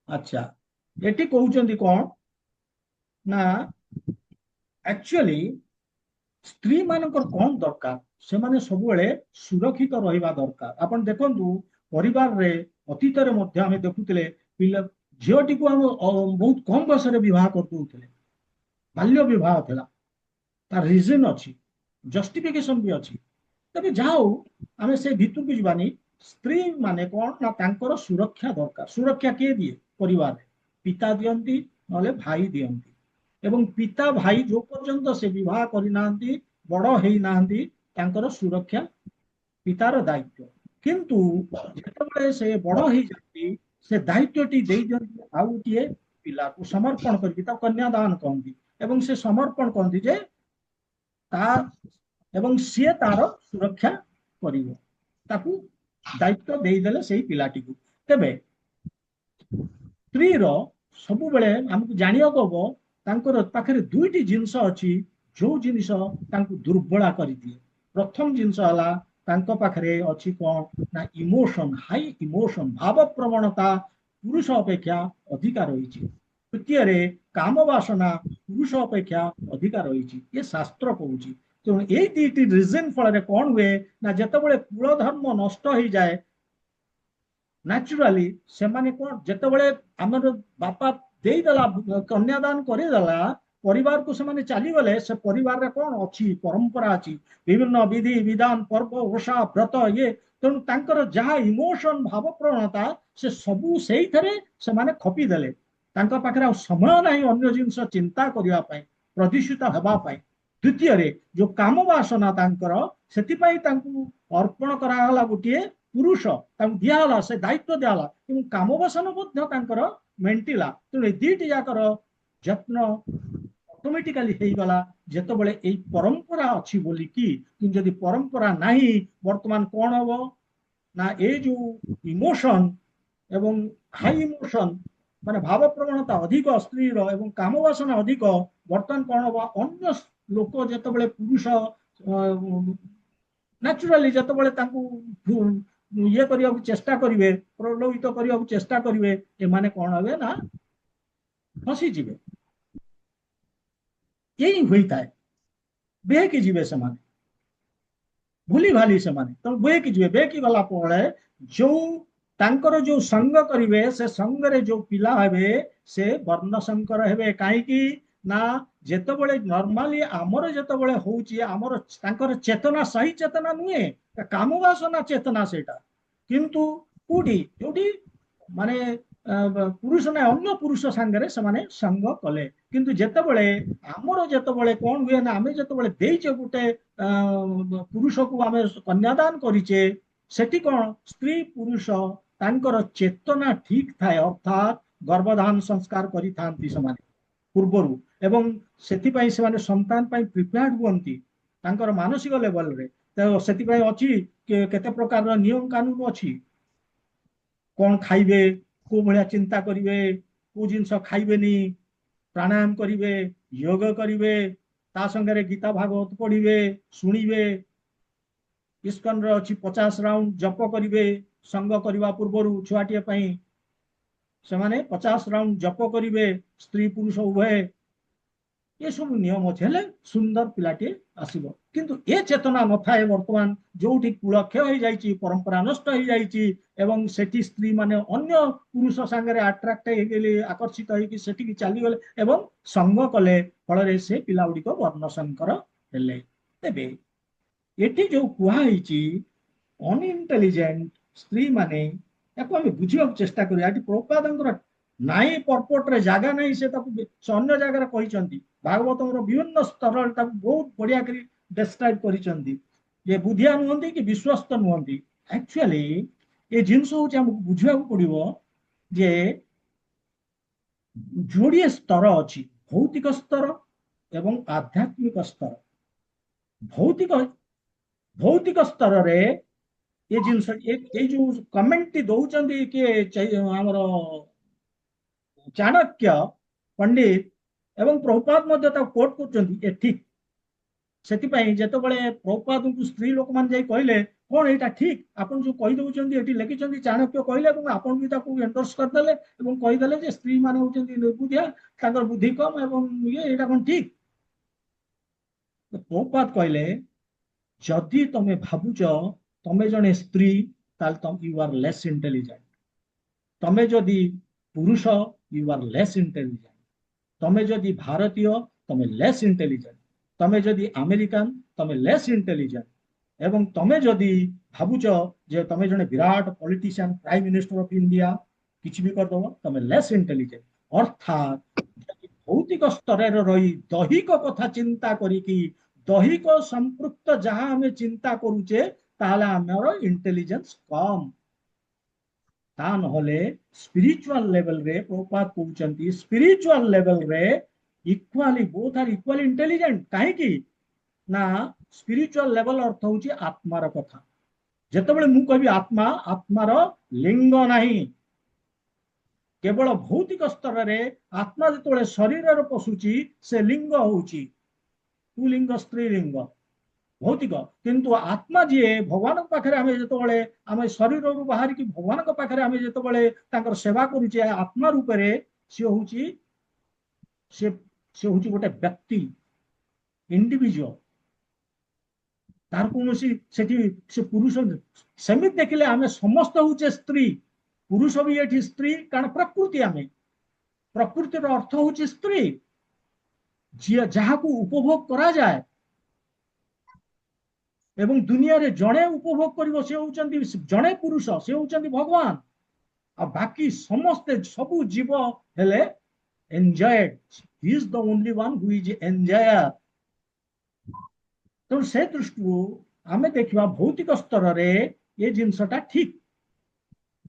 S1: अच्छा ये कहते कौन ना एक्चुअली स्त्री मानकर कौन दरकार से माने सबुबले सुरक्षित रहिबा दरकार आपण देखंतु परिवार रे अतीत रे मध्य हमें देखुतिले पिला झियोटी को हम बहुत कम बयस रे विवाह कर दूतिले बाल्य विवाह थिला तार रीजन अछि जस्टिफिकेशन भी अछि तबे जाओ हमें से भितर को जीवानी स्त्री माने कौन ना तांकर सुरक्षा दरकार सुरक्षा के दिए परिवार पिता दियंती नले भाई दियंती एवं पिता भाई जो पर्यंत से विवाह करना बड़ होना सुरक्षा पितार दायित्व किंतु जिते से बड़ हो जाती से दायित्वटी दे दियंती आउ गोटे पिला को समर्पण करके कन्यादान कहती एवं से समर्पण कहती जे ता एवं सी तार सुरक्षा करिवो ताकू दायित्व देदेले से पिलाटी को तेबे स्त्री सबु बेले हमको जानिया को तांकर पाखरे दुईटी जिनस अछि जो जिनिस तांको दुर्बला कर दिए प्रथम जिनस हला तांको पाखरे अछि कोन ना इमोशन हाई इमोशन भाव प्रवणता पुरुष अपेक्षा अधिक रही तृतीय रे काम वासना पुरुष अपेक्षा अधिक रही ये शास्त्र कहूँ तेणु यही दुईटी रिजन फल कौन हुए ना जितेबाला कुल धर्म नष्ट हो जाए नेचुराली से माने कौन जितेबाला आमर बापा देदेला कन्यादान करदेला परिवार को से चली गले से परिवार रे कौन अच्छी परंपरा अच्छी विभिन्न विधि विधान पर्व ओषा व्रत ये तेणु तांकर जहाँ इमोशन भाव प्रवणता से सबू से माने खपी देले तांका पाखरे समय नहीं अन्य जिनस चिंता करने प्रदूषित होगापाई द्वितीय रे जो काम वासना तांकर सेतिपाई तांकु अर्पण कराला गोटे पुरुष दिहला से दायित्व दिहला काम वासना तांकर मेंटिला तेणु दुईटी जाकर यत्न ऑटोमेटिकली हो गला जितेबाला यही परंपरा अच्छी बोलिकी जदि परंपरा नहीं वर्तमान कौन हम ना ये जो इमोशन एवं हाई इमोशन माने भाव प्रवणता अधिक स्त्री एवं काम वासना अधिक वर्तमान कौन हम अन्य लोक जितेबाला पुरुष नेचुराली जितेबाला ये करने चेष्टा करेंगे प्रलोभित करने चेष्टा करेंगे एमाने कौन हे ना फसीजे यही होता है बेहकी जीवे से भूली भाली से तो बेहकी जीवे बेहकी गला पड़े जो तांकर जो संग करेंगे से संग रे जो पिला हेबे से वर्ण संकर हेबे कहीं ना जेतबेले नॉर्मली आमर जेतबेले होउची आमर तांकर चेतना सही चेतना नुहे काम वासना चेतना सेटा किंतु कोडी जोटी माने ପୁରୁଷ ନାଇଁ ଅନ୍ୟ ପୁରୁଷ ସାଙ୍ଗରେ ସେମାନେ ସଙ୍ଗ କଲେ। କିନ୍ତୁ ଯେତେବେଳେ ଆମର ଯେତେବେଳେ କଣ ହୁଏ ନା ଆମେ ଯେତେବେଳେ ଦେଇଛେ ଗୋଟେ ପୁରୁଷକୁ ଆମେ କନ୍ୟାଦାନ କରିଛେ ସେଠି କଣ ସ୍ତ୍ରୀ ପୁରୁଷ ତାଙ୍କର ଚେତନା ଠିକ ଥାଏ ଅର୍ଥାତ୍ ଗର୍ଭଧାନ ସଂସ୍କାର କରିଥାନ୍ତି ସେମାନେ ପୂର୍ବରୁ ଏବଂ ସେଥିପାଇଁ ସେମାନେ ସନ୍ତାନ ପାଇଁ ପ୍ରିପେୟାର୍ଡ ହୁଅନ୍ତି ତାଙ୍କର ମାନସିକ ଲେଭେଲରେ। ତ ସେଥିପାଇଁ ଅଛି କେତେ ପ୍ରକାରର ନିୟମ କାନୁନ ଅଛି କଣ ଖାଇବେ କୋଉ ଭଳିଆ ଚିନ୍ତା କରିବେ କୋଉ ଜିନିଷ ଖାଇବେନି ପ୍ରାଣାୟାମ କରିବେ ଯୋଗ କରିବେ ତା ସାଙ୍ଗରେ ଗୀତା ଭାଗବତ ପଢିବେ ଶୁଣିବେ। ଇସ୍କନରେ ଅଛି 50 ରାଉଣ୍ଡ ଜପ କରିବେ ସଙ୍ଗ କରିବା ପୂର୍ବରୁ ଛୁଆଟିଏ ପାଇଁ ସେମାନେ 50 ରାଉଣ୍ଡ ଜପ କରିବେ ସ୍ତ୍ରୀ ପୁରୁଷ ଉଭୟ। ଏସବୁ ନିୟମ ଅଛି ହେଲେ ସୁନ୍ଦର ପିଲାଟିଏ ଆସିବ। କିନ୍ତୁ ଏ ଚେତନା ନଥାଏ ବର୍ତ୍ତମାନ ଯୋଉଠି କୁଳକ୍ଷୟ ହେଇଯାଇଛି ପରମ୍ପରା ନଷ୍ଟ ହେଇଯାଇଛି ଏବଂ ସେଠି ସ୍ତ୍ରୀ ମାନେ ଅନ୍ୟ ପୁରୁଷ ସାଙ୍ଗରେ ଆଟ୍ରାକ୍ଟ ହେଇଗଲେ ଆକର୍ଷିତ ହେଇକି ସେଠିକି ଚାଲିଗଲେ ଏବଂ ସଙ୍ଗ କଲେ ଫଳରେ ସେ ପିଲା ଗୁଡିକ ବର୍ଣ୍ଣଶଙ୍କର ହେଲେ। ତେବେ ଏଠି ଯୋଉ କୁହାହେଇଛି ଅନଇଣ୍ଟେଲିଜେଣ୍ଟ ସ୍ତ୍ରୀ ମାନେ ତାକୁ ଆମେ ବୁଝିବାକୁ ଚେଷ୍ଟା କରିବା। ଏଠି ପ୍ରଭୁପାଦଙ୍କର ନାଇଁ ପର୍ପଟରେ ଜାଗା ନାହିଁ ସେ ତାକୁ ସେ ଅନ୍ୟ ଜାଗାରେ କହିଛନ୍ତି ଭାଗବତଙ୍କର ବିଭିନ୍ନ ସ୍ତରରେ ତାକୁ ବହୁତ ବଢିଆ କରି ଡେସ୍କ୍ରାଇବ କରିଛନ୍ତି ଯେ ବୁଦ୍ଧିଆ ନୁହନ୍ତି କି ବିଶ୍ୱସ୍ତ ନୁହନ୍ତି। ଆକ୍ଚୁଆଲି ଏ ଜିନିଷ ହଉଛି ଆମକୁ ବୁଝିବାକୁ ପଡିବ ଯେ ଯୋଡ଼ିଏ ସ୍ତର ଅଛି ଭୌତିକ ସ୍ତର ଏବଂ ଆଧ୍ୟାତ୍ମିକ ସ୍ତର। ଭୌତିକ ଭୌତିକ ସ୍ତରରେ ଏ ଜିନିଷ ଏଇ ଯୋଉ କମେଣ୍ଟଟି ଦଉଛନ୍ତି କିଏ ଆମର ଚାଣକ୍ୟ ପଣ୍ଡିତ ଏବଂ ପ୍ରଭୁପାଦ ମଧ୍ୟ ତାକୁ କୋଟ କରୁଛନ୍ତି ଏ ଠିକ। ସେଥିପାଇଁ ଯେତେବେଳେ ପ୍ରଭୁପାଦଙ୍କୁ ସ୍ତ୍ରୀ ଲୋକମାନେ ଯାଇ କହିଲେ କଣ ଏଇଟା ଠିକ ଆପଣ ଯୋଉ କହିଦଉଛନ୍ତି ଏଠି ଲେଖିଛନ୍ତି ଚାଣକ୍ୟ କହିଲେ ଏବଂ ଆପଣ ବି ତାକୁ ଏଣ୍ଡୋର୍ସ କରିଦେଲେ ଏବଂ କହିଦେଲେ ଯେ ସ୍ତ୍ରୀ ମାନେ ହଉଛନ୍ତି ନିର୍ବୁଦ୍ଧିଆ ତାଙ୍କର ବୁଦ୍ଧି କମ ଏବଂ ଇଏ ଏଇଟା କଣ ଠିକ। ପ୍ରଭୁପାଦ କହିଲେ ଯଦି ତମେ ଭାବୁଛ ତମେ ଜଣେ ସ୍ତ୍ରୀ ତାହେଲେ ୟୁ ଆର ଲେସ୍ ଇଣ୍ଟେଲିଜେଣ୍ଟ। ତମେ ଯଦି ପୁରୁଷ ୟୁ ଆର ଲେସ୍ ଇଣ୍ଟେଲିଜେଣ୍ଟ। ତମେ ଯଦି ଭାରତୀୟ ତମେ ଲେସ୍ ଇଣ୍ଟେଲିଜେଣ୍ଟ। ତମେ ଯଦି ଆମେରିକାନ ତମେ ଲେସ୍ ଇଣ୍ଟେଲିଜେଣ୍ଟ। ଏବଂ ତମେ ଯଦି ଭାବୁଛ ଯେ ତମେ ଜଣେ ବିରାଟ politician prime minister of India କିଛି ବି କରିଦବ ତମେ ଲେସ୍ ଇଣ୍ଟେଲିଜେଣ୍ଟ। ଅର୍ଥାତ୍ ଭୌତିକ ସ୍ତରରେ ରହି ଦୈହିକ କଥା ଚିନ୍ତା କରିକି ଦୈହିକ ସମ୍ପୃକ୍ତ ଯାହା ଆମେ ଚିନ୍ତା କରୁଛେ ତାହେଲେ ଆମର ଇଣ୍ଟେଲିଜେନ୍ସ କମ। ତା ନହେଲେ ସ୍ପିରିଚୁଆଲ ଲେଭେଲରେ ପ୍ରଭୁପାଦ କହୁଛନ୍ତି ସ୍ପିରିଚୁଆଲ ଲେଭେଲରେ ଇକ୍ୱାଲି ବୋଥ ଆର୍ ଇକ୍ୱାଲି ଇଣ୍ଟେଲିଜେଣ୍ଟ। କାହିଁକି ନା ସ୍ପିରିଚୁଆଲ ଲେଭେଲ ଅର୍ଥ ହଉଛି ଆତ୍ମାର କଥା। ଯେତେବେଳେ ମୁଁ କହିବି ଆତ୍ମା ଆତ୍ମାର ଲିଙ୍ଗ ନାହିଁ। କେବଳ ଭୌତିକ ସ୍ତରରେ ଆତ୍ମା ଯେତେବେଳେ ଶରୀରରେ ପଶୁଛି ସେ ଲିଙ୍ଗ ହଉଛି ପୁଲିଙ୍ଗ ସ୍ତ୍ରୀଲିଙ୍ଗ ଭୌତିକ। କିନ୍ତୁ ଆତ୍ମା ଯିଏ ଭଗବାନଙ୍କ ପାଖରେ ଆମେ ଯେତେବେଳେ ଆମେ ଶରୀରରୁ ବାହାରିକି ଭଗବାନଙ୍କ ପାଖରେ ଆମେ ଯେତେବେଳେ ତାଙ୍କର ସେବା କରୁଛେ ଆତ୍ମା ରୂପରେ ସିଏ ହଉଛି ସେ ସେ ହଉଛି ଗୋଟେ ବ୍ୟକ୍ତି ଇଣ୍ଡିଭିଜୁଆଲ। ତାର କୌଣସି ସେଠି ସେ ପୁରୁଷ ସେମିତି ଦେଖିଲେ ଆମେ ସମସ୍ତେ ହଉଛେ ସ୍ତ୍ରୀ ପୁରୁଷ ବି ଏଠି ସ୍ତ୍ରୀ କାରଣ ପ୍ରକୃତି ଆମେ ପ୍ରକୃତିର ଅର୍ଥ ହଉଛି ସ୍ତ୍ରୀ ଯିଏ ଯାହାକୁ ଉପଭୋଗ କରାଯାଏ ଏବଂ ଦୁନିଆରେ ଜଣେ ଉପଭୋଗ କରିବ ସେ ହଉଛନ୍ତି ଜଣେ ପୁରୁଷ ସେ ହଉଛନ୍ତି ଭଗବାନ। ଆଉ ବାକି ସମସ୍ତେ ସବୁ ଜୀବ ହେଲେ enjoyed. He is the only one who is enjoyer. ତେଣୁ ସେ ଦୃଷ୍ଟିରୁ ଆମେ ଦେଖିବା ଭୌତିକ ସ୍ତରରେ ଏ ଜିନିଷଟା ଠିକ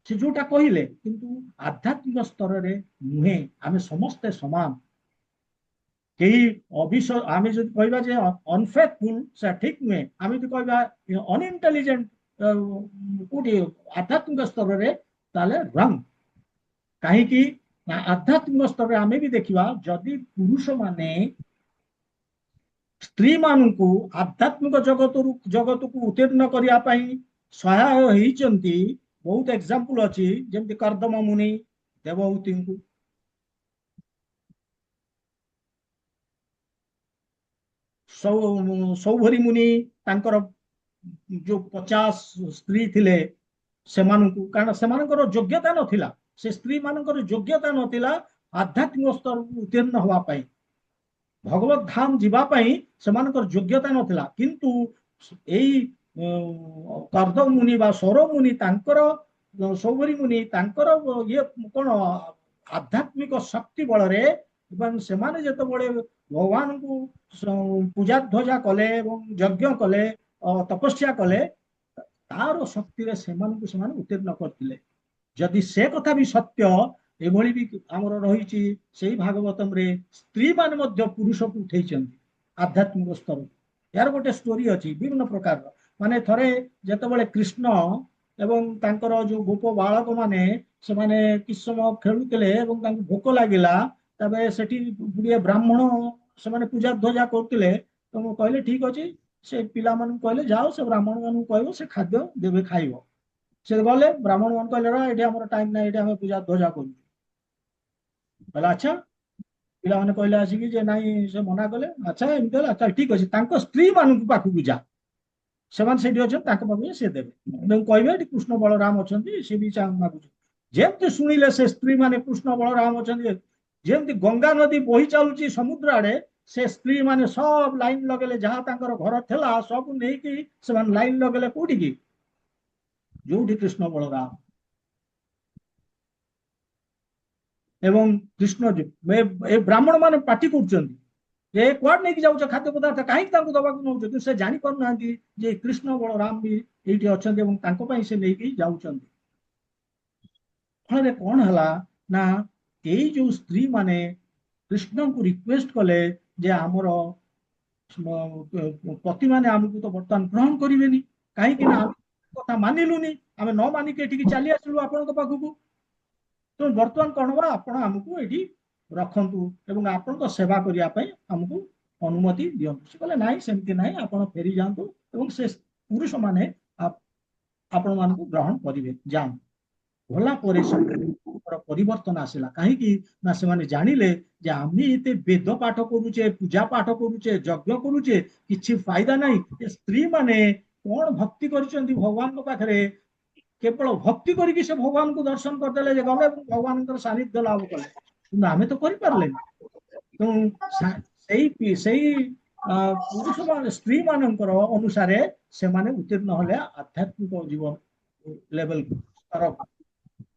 S1: ସେ ଯୋଉଟା କହିଲେ କିନ୍ତୁ ଆଧ୍ୟାତ୍ମିକ ସ୍ତରରେ ନୁହେଁ ଆମେ ସମସ୍ତେ ସମାନ। କେହି ଆମେ ଯଦି କହିବା ଯେ ଅନଫେଥଫୁଲ ସେଟା ଠିକ ନୁହେଁ। ଆମେ ଯଦି କହିବା ଅନଇଣ୍ଟେଲିଜେଣ୍ଟ କୋଉଠି ଆଧ୍ୟାତ୍ମିକ ସ୍ତରରେ ତାହେଲେ ରଙ୍ଗ। କାହିଁକି ନା ଆଧ୍ୟାତ୍ମିକ ସ୍ତରରେ ଆମେ ବି ଦେଖିବା ଯଦି ପୁରୁଷ ମାନେ ସ୍ତ୍ରୀ ମାନଙ୍କୁ ଆଧ୍ୟାତ୍ମିକ ଜଗତକୁ ଉତ୍ତୀର୍ଣ୍ଣ କରିବା ପାଇଁ ସହାୟ ହେଇଛନ୍ତି ବହୁତ ଏକ୍ସାମ୍ପଲ ଅଛି ଯେମିତି କର୍ଦମ ମୁନି ଦେବହୂତିଙ୍କୁ ସୌଭରି ମୁନି ତାଙ୍କର ଯୋଉ 50 ସ୍ତ୍ରୀ ଥିଲେ ସେମାନଙ୍କୁ କାରଣ ସେମାନଙ୍କର ଯୋଗ୍ୟତା ନଥିଲା ସେ ସ୍ତ୍ରୀ ମାନଙ୍କର ଯୋଗ୍ୟତା ନଥିଲା ଆଧ୍ୟାତ୍ମିକ ସ୍ତରକୁ ଉତ୍ତୀର୍ଣ୍ଣ ହବା ପାଇଁ ଭଗବତ ଧାମ ଯିବା ପାଇଁ ସେମାନଙ୍କର ଯୋଗ୍ୟତା ନଥିଲା। କିନ୍ତୁ ଏଇ କର୍ଦମ ମୁନି ବା ସୌର ମୁନି ତାଙ୍କର ସୌଭରି ମୁନି ତାଙ୍କର ଇଏ କଣ ଆଧ୍ୟାତ୍ମିକ ଶକ୍ତି ବଳରେ ଏବଂ ସେମାନେ ଯେତେବେଳେ ଭଗବାନଙ୍କୁ ପୂଜା ଧ୍ୱଜା କଲେ ଏବଂ ଯଜ୍ଞ କଲେ, ତପସ୍ୟା କଲେ, ତାର ଶକ୍ତିରେ ସେମାନଙ୍କୁ ସେମାନେ ଉତ୍ତୀର୍ଣ୍ଣ କରିଥିଲେ। ଯଦି ସେ କଥା ବି ସତ୍ୟ, ଏଭଳି ବି ଆମର ରହିଛି ସେଇ ଭାଗବତମରେ ସ୍ତ୍ରୀ ମାନେ ମଧ୍ୟ ପୁରୁଷକୁ ଉଠେଇଛନ୍ତି ଆଧ୍ୟାତ୍ମିକ ସ୍ତରକୁ। ଏହାର ଗୋଟେ ଷ୍ଟୋରି ଅଛି ବିଭିନ୍ନ ପ୍ରକାରର। ମାନେ ଥରେ ଯେତେବେଳେ କୃଷ୍ଣ ଏବଂ ତାଙ୍କର ଯୋଉ ଗୋପ ବାଳକ ମାନେ ସେମାନେ କିଛି ସମୟ ଖେଳୁଥିଲେ ଏବଂ ତାଙ୍କୁ ଭୋକ ଲାଗିଲା, ତାପରେ ସେଠି ଗୁଡିଏ ବ୍ରାହ୍ମଣ ସେମାନେ ପୂଜା ଧ୍ୱଜା କରୁଥିଲେ। ତ ମୁଁ କହିଲେ ଠିକ ଅଛି, ସେ ପିଲାମାନଙ୍କୁ କହିଲେ ଯାଅ ସେ ବ୍ରାହ୍ମଣ ମାନଙ୍କୁ କହିବ ସେ ଖାଦ୍ୟ ଦେବେ ଖାଇବ। ସେ ଗଲେ, ବ୍ରାହ୍ମଣ ମାନେ କହିଲେ ଏଠି ଆମର ଟାଇମ ନାହିଁ, ଏଠି ଆମେ ପୂଜା ଧ୍ୱଜା କରୁଛୁ। କହିଲେ ଆଚ୍ଛା, ପିଲାମାନେ କହିଲେ ଆସିକି ଯେ ନାଇଁ ସେ ମନା କଲେ। ଆଚ୍ଛା ଏମିତି ହେଲା, ଆଚ୍ଛା ଠିକ ଅଛି, ତାଙ୍କ ସ୍ତ୍ରୀ ମାନଙ୍କୁ ପାଖକୁ ଯା, ସେମାନେ ସେଇଠି ଅଛନ୍ତି, ତାଙ୍କ ପାଖକୁ ସେ ଦେବେ ଏବଂ କହିବେ ଏଠି କୃଷ୍ଣ ବଳରାମ ଅଛନ୍ତି, ସେ ବି ମାଗୁଛନ୍ତି। ଯେମିତି ଶୁଣିଲେ ସେ ସ୍ତ୍ରୀ ମାନେ କୃଷ୍ଣ ବଳରାମ ଅଛନ୍ତି, ଯେମିତି ଗଙ୍ଗା ନଦୀ ବହି ଚାଲୁଛି ସମୁଦ୍ର ଆଡେ, ସେ ସ୍ତ୍ରୀ ମାନେ ସବୁ ଲାଇନ ଲଗେଇଲେ, ଯାହା ତାଙ୍କର ଘର ଥିଲା ସବୁ ନେଇକି ସେମାନେ ଲାଇନ ଲଗେଇଲେ କୋଉଠିକି, ଯୋଉଠି କୃଷ୍ଣ ବଳରାମ ଏବଂ କୃଷ୍ଣ। ଏ ବ୍ରାହ୍ମଣ ମାନେ ପାଟି କରୁଛନ୍ତି ଯେ କୁଆଡେ ନେଇକି ଯାଉଛ ଖାଦ୍ୟ ପଦାର୍ଥ, କାହିଁକି ତାଙ୍କୁ ଦବାକୁ ନଉଛ? କିନ୍ତୁ ସେ ଜାଣି ପାରୁନାହାନ୍ତି ଯେ କୃଷ୍ଣ ବଳରାମ ବି ଏଇଠି ଅଛନ୍ତି ଏବଂ ତାଙ୍କ ପାଇଁ ସେ ନେଇକି ଯାଉଛନ୍ତି। ଫଳରେ କଣ ହେଲା ନା, ଏଇ ଯୋଉ ସ୍ତ୍ରୀ ମାନେ କୃଷ୍ଣଙ୍କୁ ରିକ୍ୱେଷ୍ଟ କଲେ ଯେ ଆମର ପତି ମାନେ ଆମକୁ ତ ବର୍ତ୍ତମାନ ଗ୍ରହଣ କରିବେନି, କାହିଁକି ନା ଆମେ କଥା ମାନିଲୁନି, ଆମେ ନ ମାନିକି ଏଠିକି ଚାଲି ଆସିଲୁ ଆପଣଙ୍କ ପାଖକୁ। ତେଣୁ ବର୍ତ୍ତମାନ କଣ ହବ, ଆପଣ ଆମକୁ ଏଠି ରଖନ୍ତୁ ଏବଂ ଆପଣଙ୍କ ସେବା କରିବା ପାଇଁ ଆମକୁ ଅନୁମତି ଦିଅନ୍ତୁ। ସେ କହିଲେ ନାଇଁ ସେମିତି ନାହିଁ, ଆପଣ ଫେରି ଯାଆନ୍ତୁ ଏବଂ ସେ ପୁରୁଷ ମାନେ ଆପଣ ମାନଙ୍କୁ ଗ୍ରହଣ କରିବେ, ଯାଆନ୍ତୁ। ଗଲା ପରେ ପରିବର୍ତ୍ତନ ଆସିଲା, କାହିଁକି ନା ସେମାନେ ଜାଣିଲେ ଯେ ଆମେ ଏତେ ବେଦ ପାଠ କରୁଛେ, ପୂଜା ପାଠ କରୁଛେ, ଯଜ୍ଞ କରୁଛେ, କିଛି ଫାଇଦା ନାହିଁ। ଏ ସ୍ତ୍ରୀ ମାନେ କଣ ଭକ୍ତି କରିଛନ୍ତି ଭଗବାନଙ୍କ ପାଖରେ, କେବଳ ଭକ୍ତି କରିକି ସେ ଭଗବାନଙ୍କୁ ଦର୍ଶନ କରିଦେଲେ, ଯେ ଗଲେ ଭଗବାନଙ୍କର ସାନ୍ନିଧ୍ୟ ଲାଭ କଲେ, କିନ୍ତୁ ଆମେ ତ କରିପାରିଲେନି। ତେଣୁ ସେଇ ସେଇ ପୁରୁଷ ସ୍ତ୍ରୀ ମାନଙ୍କର ଅନୁସାରେ ସେମାନେ ଉତ୍ତୀର୍ଣ୍ଣ ହେଲେ ଆଧ୍ୟାତ୍ମିକ ଜୀବନ ଲେଭେଲକୁ, ସ୍ତରକୁ।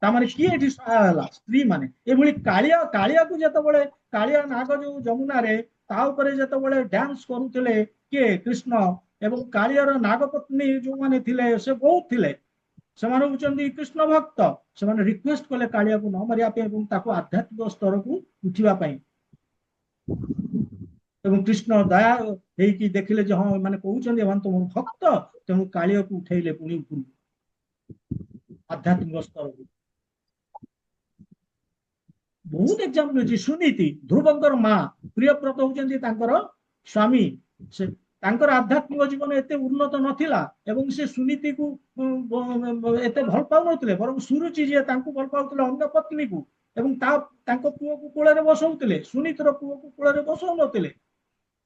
S1: ତାମାନେ କିଏ ଏଠି ସହାୟ ହେଲା? ସ୍ତ୍ରୀ ମାନେ। ଏଭଳି କାଳିଆକୁ ଯେତେବେଳେ କାଳିଆ ନାଗ ଯୋଉ ଯମୁନାରେ ତା ଉପରେ ଯେତେବେଳେ ଡ୍ୟାନ୍ସ କରୁଥିଲେ କିଏ, କୃଷ୍ଣ, ଏବଂ କାଳିଆର ନାଗପତ୍ନୀ ଯୋଉମାନେ ଥିଲେ ସେ ବହୁତ ଥିଲେ, ସେମାନେ ହଉଛନ୍ତି କୃଷ୍ଣ ଭକ୍ତ। ସେମାନେ ରିକ୍ୱେଷ୍ଟ କଲେ କାଳିଆକୁ ନ ମାରିବା ପାଇଁ ଏବଂ ତାକୁ ଆଧ୍ୟାତ୍ମିକ ସ୍ତରକୁ ଉଠିବା ପାଇଁ। ଏବଂ କୃଷ୍ଣ ଦୟା ହେଇକି ଦେଖିଲେ ଯେ ହଁ ଏମାନେ କହୁଛନ୍ତି ଏମାନେ ତ ମୋର ଭକ୍ତ, ତେଣୁ କାଳିଆକୁ ଉଠେଇଲେ ପୁଣି ଉପରକୁ, ଆଧ୍ୟାତ୍ମିକ ସ୍ତରକୁ। ବହୁତ ଏକ୍ସାମ୍ପଲ ଅଛି। ସୁନୀତି, ଧ୍ରୁବଙ୍କର ମା, ପ୍ରିୟବ୍ରତ ହଉଛନ୍ତି ତାଙ୍କର ସ୍ୱାମୀ। ସେ ତାଙ୍କର ଆଧ୍ୟାତ୍ମିକ ଜୀବନ ଏତେ ଉନ୍ନତ ନଥିଲା ଏବଂ ସେ ସୁନୀତିକୁ ଏତେ ଭଲ ପାଉନଥିଲେ, ବରଂ ସୁରୁଚି ଯିଏ ତାଙ୍କୁ ଭଲ ପାଉଥିଲେ ଅନ୍ୟ ପତ୍ନୀକୁ, ଏବଂ ତାଙ୍କ ପୁଅକୁ କୋଳରେ ବସଉଥିଲେ, ସୁନୀତିର ପୁଅକୁ କୋଳରେ ବସଉନଥିଲେ।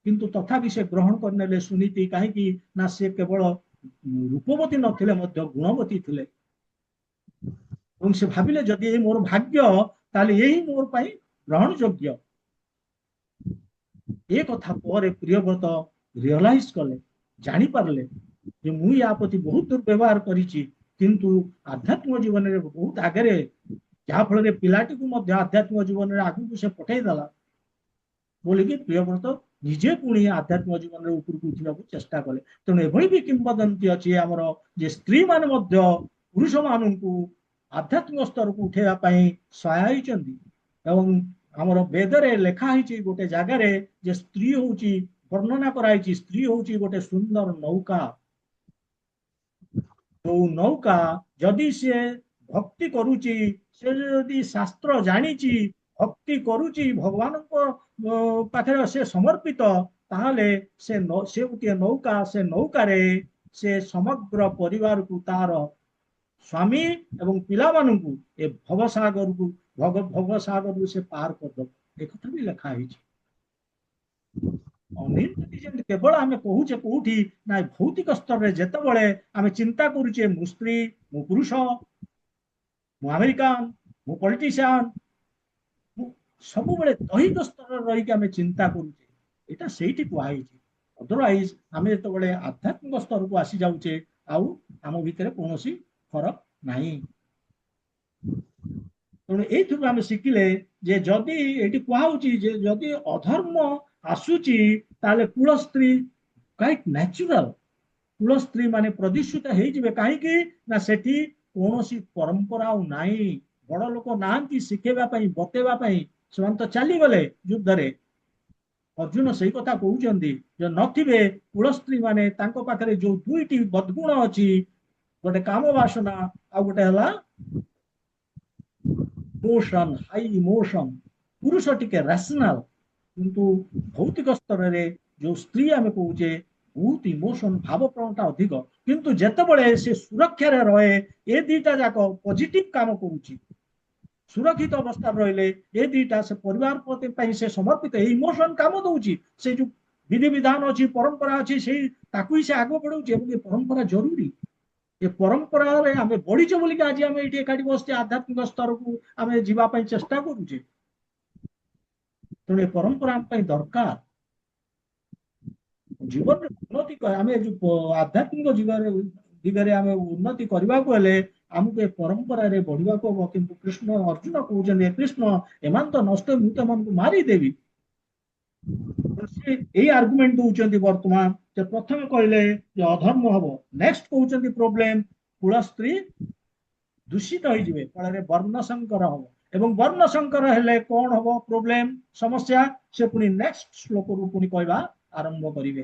S1: କିନ୍ତୁ ତଥାପି ସେ ଗ୍ରହଣ କରିନେଲେ ସୁନୀତି, କାହିଁକି ନା ସେ କେବଳ ରୂପବତୀ ନଥିଲେ ମଧ୍ୟ ଗୁଣବତୀ ଥିଲେ। ଏବଂ ସେ ଭାବିଲେ ଯଦି ଏ ମୋର ଭାଗ୍ୟ, ତାହେଲେ ଏହି ମୋର ପାଇଁ ଗ୍ରହଣ ଯୋଗ୍ୟ। ଏ କଥା ପରେ ପ୍ରିୟବ୍ରତ ରିଅଲାଇଜ କଲେ, ଜାଣିପାରିଲେ ଯେ ମୁଁ ୟା ପ୍ରତି ବହୁତ ଦୁର୍ବ୍ୟବହାର କରିଛି, କିନ୍ତୁ ଆଧ୍ୟାତ୍ମିକ ଜୀବନରେ ବହୁତ ଆଗରେ, ଯାହା ଫଳରେ ପିଲାଟିକୁ ମଧ୍ୟ ଆଧ୍ୟାତ୍ମିକ ଜୀବନରେ ଆଗକୁ ସେ ପଠେଇଦେଲା ବୋଲିକି ପ୍ରିୟବ୍ରତ ନିଜେ ପୁଣି ଆଧ୍ୟାତ୍ମିକ ଜୀବନରେ ଉପରକୁ ଉଠିବାକୁ ଚେଷ୍ଟା କଲେ। ତେଣୁ ଏଭଳି ବି କିମ୍ବଦନ୍ତୀ ଅଛି ଆମର, ଯେ ସ୍ତ୍ରୀ ମାନେ ମଧ୍ୟ ପୁରୁଷ ମାନଙ୍କୁ ଆଧ୍ୟାତ୍ମିକ ସ୍ତରକୁ ଉଠେଇବା ପାଇଁ ସହାୟ ହେଇଛନ୍ତି। ଏବଂ ଆମର ବେଦରେ ଲେଖା ହେଇଛି ଗୋଟେ ଜାଗାରେ ଯେ ସ୍ତ୍ରୀ ହଉଛି, ବର୍ଣ୍ଣନା କରାଯାଇଛି, ସ୍ତ୍ରୀ ହଉଛି ଗୋଟେ ସୁନ୍ଦର ନୌକା। ଯୋଉ ନୌକା ଯଦି ସିଏ ଭକ୍ତି କରୁଛି, ସେ ଯଦି ଶାସ୍ତ୍ର ଜାଣିଛି, ଭକ୍ତି କରୁଛି, ଭଗବାନଙ୍କ ପାଖରେ ସେ ସମର୍ପିତ, ତାହେଲେ ସେ ଗୋଟିଏ ନୌକା, ସେ ନୌକାରେ ସେ ସମଗ୍ର ପରିବାରକୁ, ତାର ସ୍ୱାମୀ ଏବଂ ପିଲାମାନଙ୍କୁ ଏ ଭବସାଗରକୁ ଭବସାଗରରୁ ସେ ପାର କରିଦବ। ଏକଥା ବି ଲେଖା ହେଇଛି। ଯେମିତି କେବଳ ଆମେ କହୁଛେ କୋଉଠି ନା ଭୌତିକ ସ୍ତରରେ, ଯେତେବେଳେ ଆମେ ଚିନ୍ତା କରୁଛେ ମୁଁ ସ୍ତ୍ରୀ, ମୁଁ ପୁରୁଷ, ମୁଁ ଆମେରିକାନ, ମୁଁ ପଲିଟିସିଆନ, ସବୁବେଳେ ଦୈହିକ ସ୍ତରରେ ରହିକି ଆମେ ଚିନ୍ତା କରୁଛେ, ଏଇଟା ସେଇଠି କୁହାଯାଇଛି। ଅଦରୱାଇଜ ଆମେ ଯେତେବେଳେ ଆଧ୍ୟାତ୍ମିକ ସ୍ତରକୁ ଆସି ଯାଉଛେ, ଆଉ ଆମ ଭିତରେ କୌଣସି ଫରକ ନାହିଁ। ତେଣୁ ଏଇଥିରୁ ଆମେ ଶିଖିଲେ ଯେ ଯଦି ଏଠି କୁହାହଉଛି ଯେ ଯଦି ଅଧର୍ମ ଆସୁଛି ତାହେଲେ କୁଳ ସ୍ତ୍ରୀ କାଇଟ୍ ନ୍ୟାଚୁରାଲ କୁଳ ସ୍ତ୍ରୀ ମାନେ ପ୍ରଦୂଷିତ ହେଇଯିବେ କାହିଁକି ନା ସେଠି କୌଣସି ପରମ୍ପରା ଆଉ ନାହିଁ। ବଡ ଲୋକ ନାହାନ୍ତି ଶିଖେଇବା ପାଇଁ ବତେଇବା ପାଇଁ ସେମାନେ ତ ଚାଲିଗଲେ ଯୁଦ୍ଧରେ। ଅର୍ଜୁନ ସେଇ କଥା କହୁଛନ୍ତି ଯେ ନଥିବେ କୁଳ ସ୍ତ୍ରୀ ମାନେ ତାଙ୍କ ପାଖରେ ଯୋଉ ଦୁଇଟି ବଦଗୁଣ ଅଛି ଗୋଟେ କାମ ବାସନା ଆଉ ଗୋଟେ ହେଲା ଇମୋସନ ହାଇ ଇମୋସନ। ପୁରୁଷ ଟିକେ ରାସନାଲ କିନ୍ତୁ ଭୌତିକ ସ୍ତରରେ ଯୋଉ ସ୍ତ୍ରୀ ଆମେ କହୁଛେ ବହୁତ ଇମୋସନ ଭାବ ପ୍ରବଣତା ଅଧିକ। କିନ୍ତୁ ଯେତେବେଳେ ସେ ସୁରକ୍ଷାରେ ରହେ ଏ ଦିଟା ଯାକ ପଜିଟିଭ କାମ କରୁଛି ସୁରକ୍ଷିତ ଅବସ୍ଥାରେ ରହିଲେ ଏ ଦିଟା ସେ ପରିବାର ପାଇଁ ସେ ସମର୍ପିତ ଏଇ ଇମୋସନ କାମ ଦଉଛି। ସେ ଯୋଉ ବିଧି ବିଧାନ ଅଛି ପରମ୍ପରା ଅଛି ସେଇ ତାକୁ ହିଁ ସେ ଆଗ ବଢଉଛି ଏବଂ ଏ ପରମ୍ପରା ଜରୁରୀ। ଏ ପରମ୍ପରାରେ ଆମେ ବଢିଛେ ବୋଲିକି ଆଜି ଆମେ ଏଇଠି ଏକାଠି ବସିଛେ ଆଧ୍ୟାତ୍ମିକ ସ୍ତରକୁ ଆମେ ଯିବା ପାଇଁ ଚେଷ୍ଟା କରୁଛେ। ତେଣୁ ଏ ପରମ୍ପରା ଆମ ପାଇଁ ଦରକାର। ଜୀବନରେ ଉନ୍ନତି ଆମେ ଯୋଉ ଆଧ୍ୟାତ୍ମିକ ଜୀବନରେ ଦିଗରେ ଆମେ ଉନ୍ନତି କରିବାକୁ ହେଲେ ଆମକୁ ଏ ପରମ୍ପରାରେ ବଢିବାକୁ ହବ। କିନ୍ତୁ କୃଷ୍ଣ ଅର୍ଜୁନ କହୁଛନ୍ତି କୃଷ୍ଣ ଏମାନେ ତ ନଷ୍ଟ ମୁଁ ତ ଏମାନଙ୍କୁ ମାରିଦେବି। ସେ ଏଇ ଆର୍ଗୁମେଣ୍ଟ ଦଉଛନ୍ତି ବର୍ତ୍ତମାନ ଯେ ପ୍ରଥମେ କହିଲେ ଯେ ଅଧର୍ମ ହବ ନେକ୍ସଟ କହୁଛନ୍ତି ପ୍ରୋବ୍ଲେମ କୁଳ ସ୍ତ୍ରୀ ଦୂଷିତ ହେଇଯିବେ ଫଳରେ ବର୍ଣ୍ଣ ସଂକର ହବ ଏବଂ ବର୍ଣ୍ଣ ସଂକର ହେଲେ କଣ ହବ ପ୍ରୋବ୍ଲେମ ସମସ୍ୟା ସେ ପୁଣି ନେକ୍ସଟ ଶ୍ଲୋକରୁ ପୁଣି କହିବା ଆରମ୍ଭ କରିବେ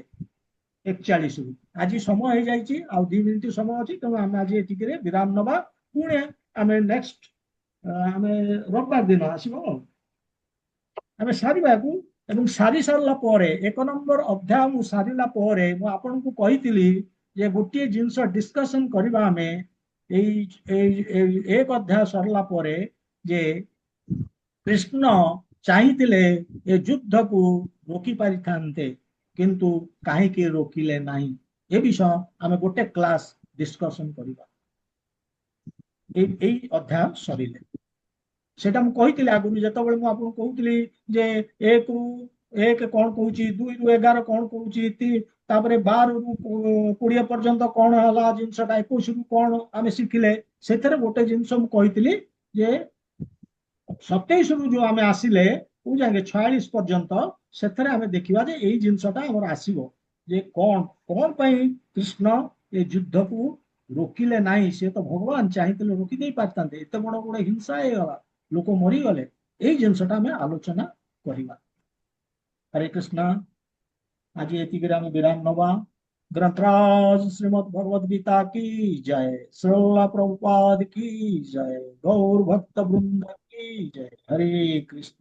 S1: 41ରୁ। ଆଜି ସମୟ ହେଇଯାଇଛି ଆଉ 2 ମିନିଟ ସମୟ ଅଛି ତେଣୁ ଆମେ ଆଜି ଏତିକିରେ ବିରାମ ନବା। ପୁଣି ଆମେ ନେକ୍ସଟ ଆମେ ରବିବାର ଦିନ ଆସିବ ଆମେ ସାରିବାକୁ ଏବଂ ସାରି ସାରିଲା ପରେ 1 ନମ୍ବର ଅଧ୍ୟାୟ ମୁଁ ସାରିଲା ପରେ ମୁଁ ଆପଣଙ୍କୁ କହିଥିଲି ଯେ ଗୋଟିଏ ଜିନିଷ ଡିସ୍କସନ କରିବା ଆମେ ଏଇ ଏକ ଅଧ୍ୟାୟ ସରିଲା ପରେ ଯେ କୃଷ୍ଣ ଚାହିଁଥିଲେ ଏ ଯୁଦ୍ଧକୁ ରୋକି ପାରିଥାନ୍ତେ କିନ୍ତୁ କାହିଁକି ରୋକିଲେ ନାହିଁ ଏ ବିଷୟ ଆମେ ଗୋଟେ କ୍ଲାସ ଡିସ୍କସନ କରିବା ଏଇ ଅଧ୍ୟାୟ ସରିଲେ। ସେଇଟା ମୁଁ କହିଥିଲି ଆଗରୁ ଯେତେବେଳେ ମୁଁ ଆପଣଙ୍କୁ କହୁଥିଲି ଯେ 1 ରୁ 1 କଣ କହୁଛି 2 ରୁ 11 କଣ କହୁଛି ତାପରେ 12 ରୁ 20 ପର୍ଯ୍ୟନ୍ତ କଣ ହେଲା ଜିନିଷଟା 21ରୁ କଣ ଆମେ ଶିଖିଲେ ସେଥିରେ ଗୋଟେ ଜିନିଷ ମୁଁ କହିଥିଲି ଯେ 27ରୁ ଯୋଉ ଆମେ ଆସିଲେ କୋଉ ଯାକେ 46 ପର୍ଯ୍ୟନ୍ତ ସେଥିରେ ଆମେ ଦେଖିବା ଯେ ଏଇ ଜିନିଷଟା ଆମର ଆସିବ ଯେ କଣ କଣ ପାଇଁ କୃଷ୍ଣ ଏ ଯୁଦ୍ଧକୁ ରୋକିଲେ ନାହିଁ। ସେ ତ ଭଗବାନ ଚାହିଁଥିଲେ ରୋକି ଦେଇ ପାରିଥାନ୍ତେ ଏତେ ବଡ ବଡ ହିଂସା ହେଇଗଲା ଲୋକ ମରିଗଲେ ଏଇ ଜିନିଷଟା ଆମେ ଆଲୋଚନା କରିବା। ହରେ କୃଷ୍ଣ ଆଜି ଏତିକିରେ ଆମେ ବିରାମ ନବା। ग्रंथराज श्रीमद् भगवद गीता की जय। श्रील प्रभुपाद की जय। गौर भक्त वृंद की जय। हरे कृष्ण।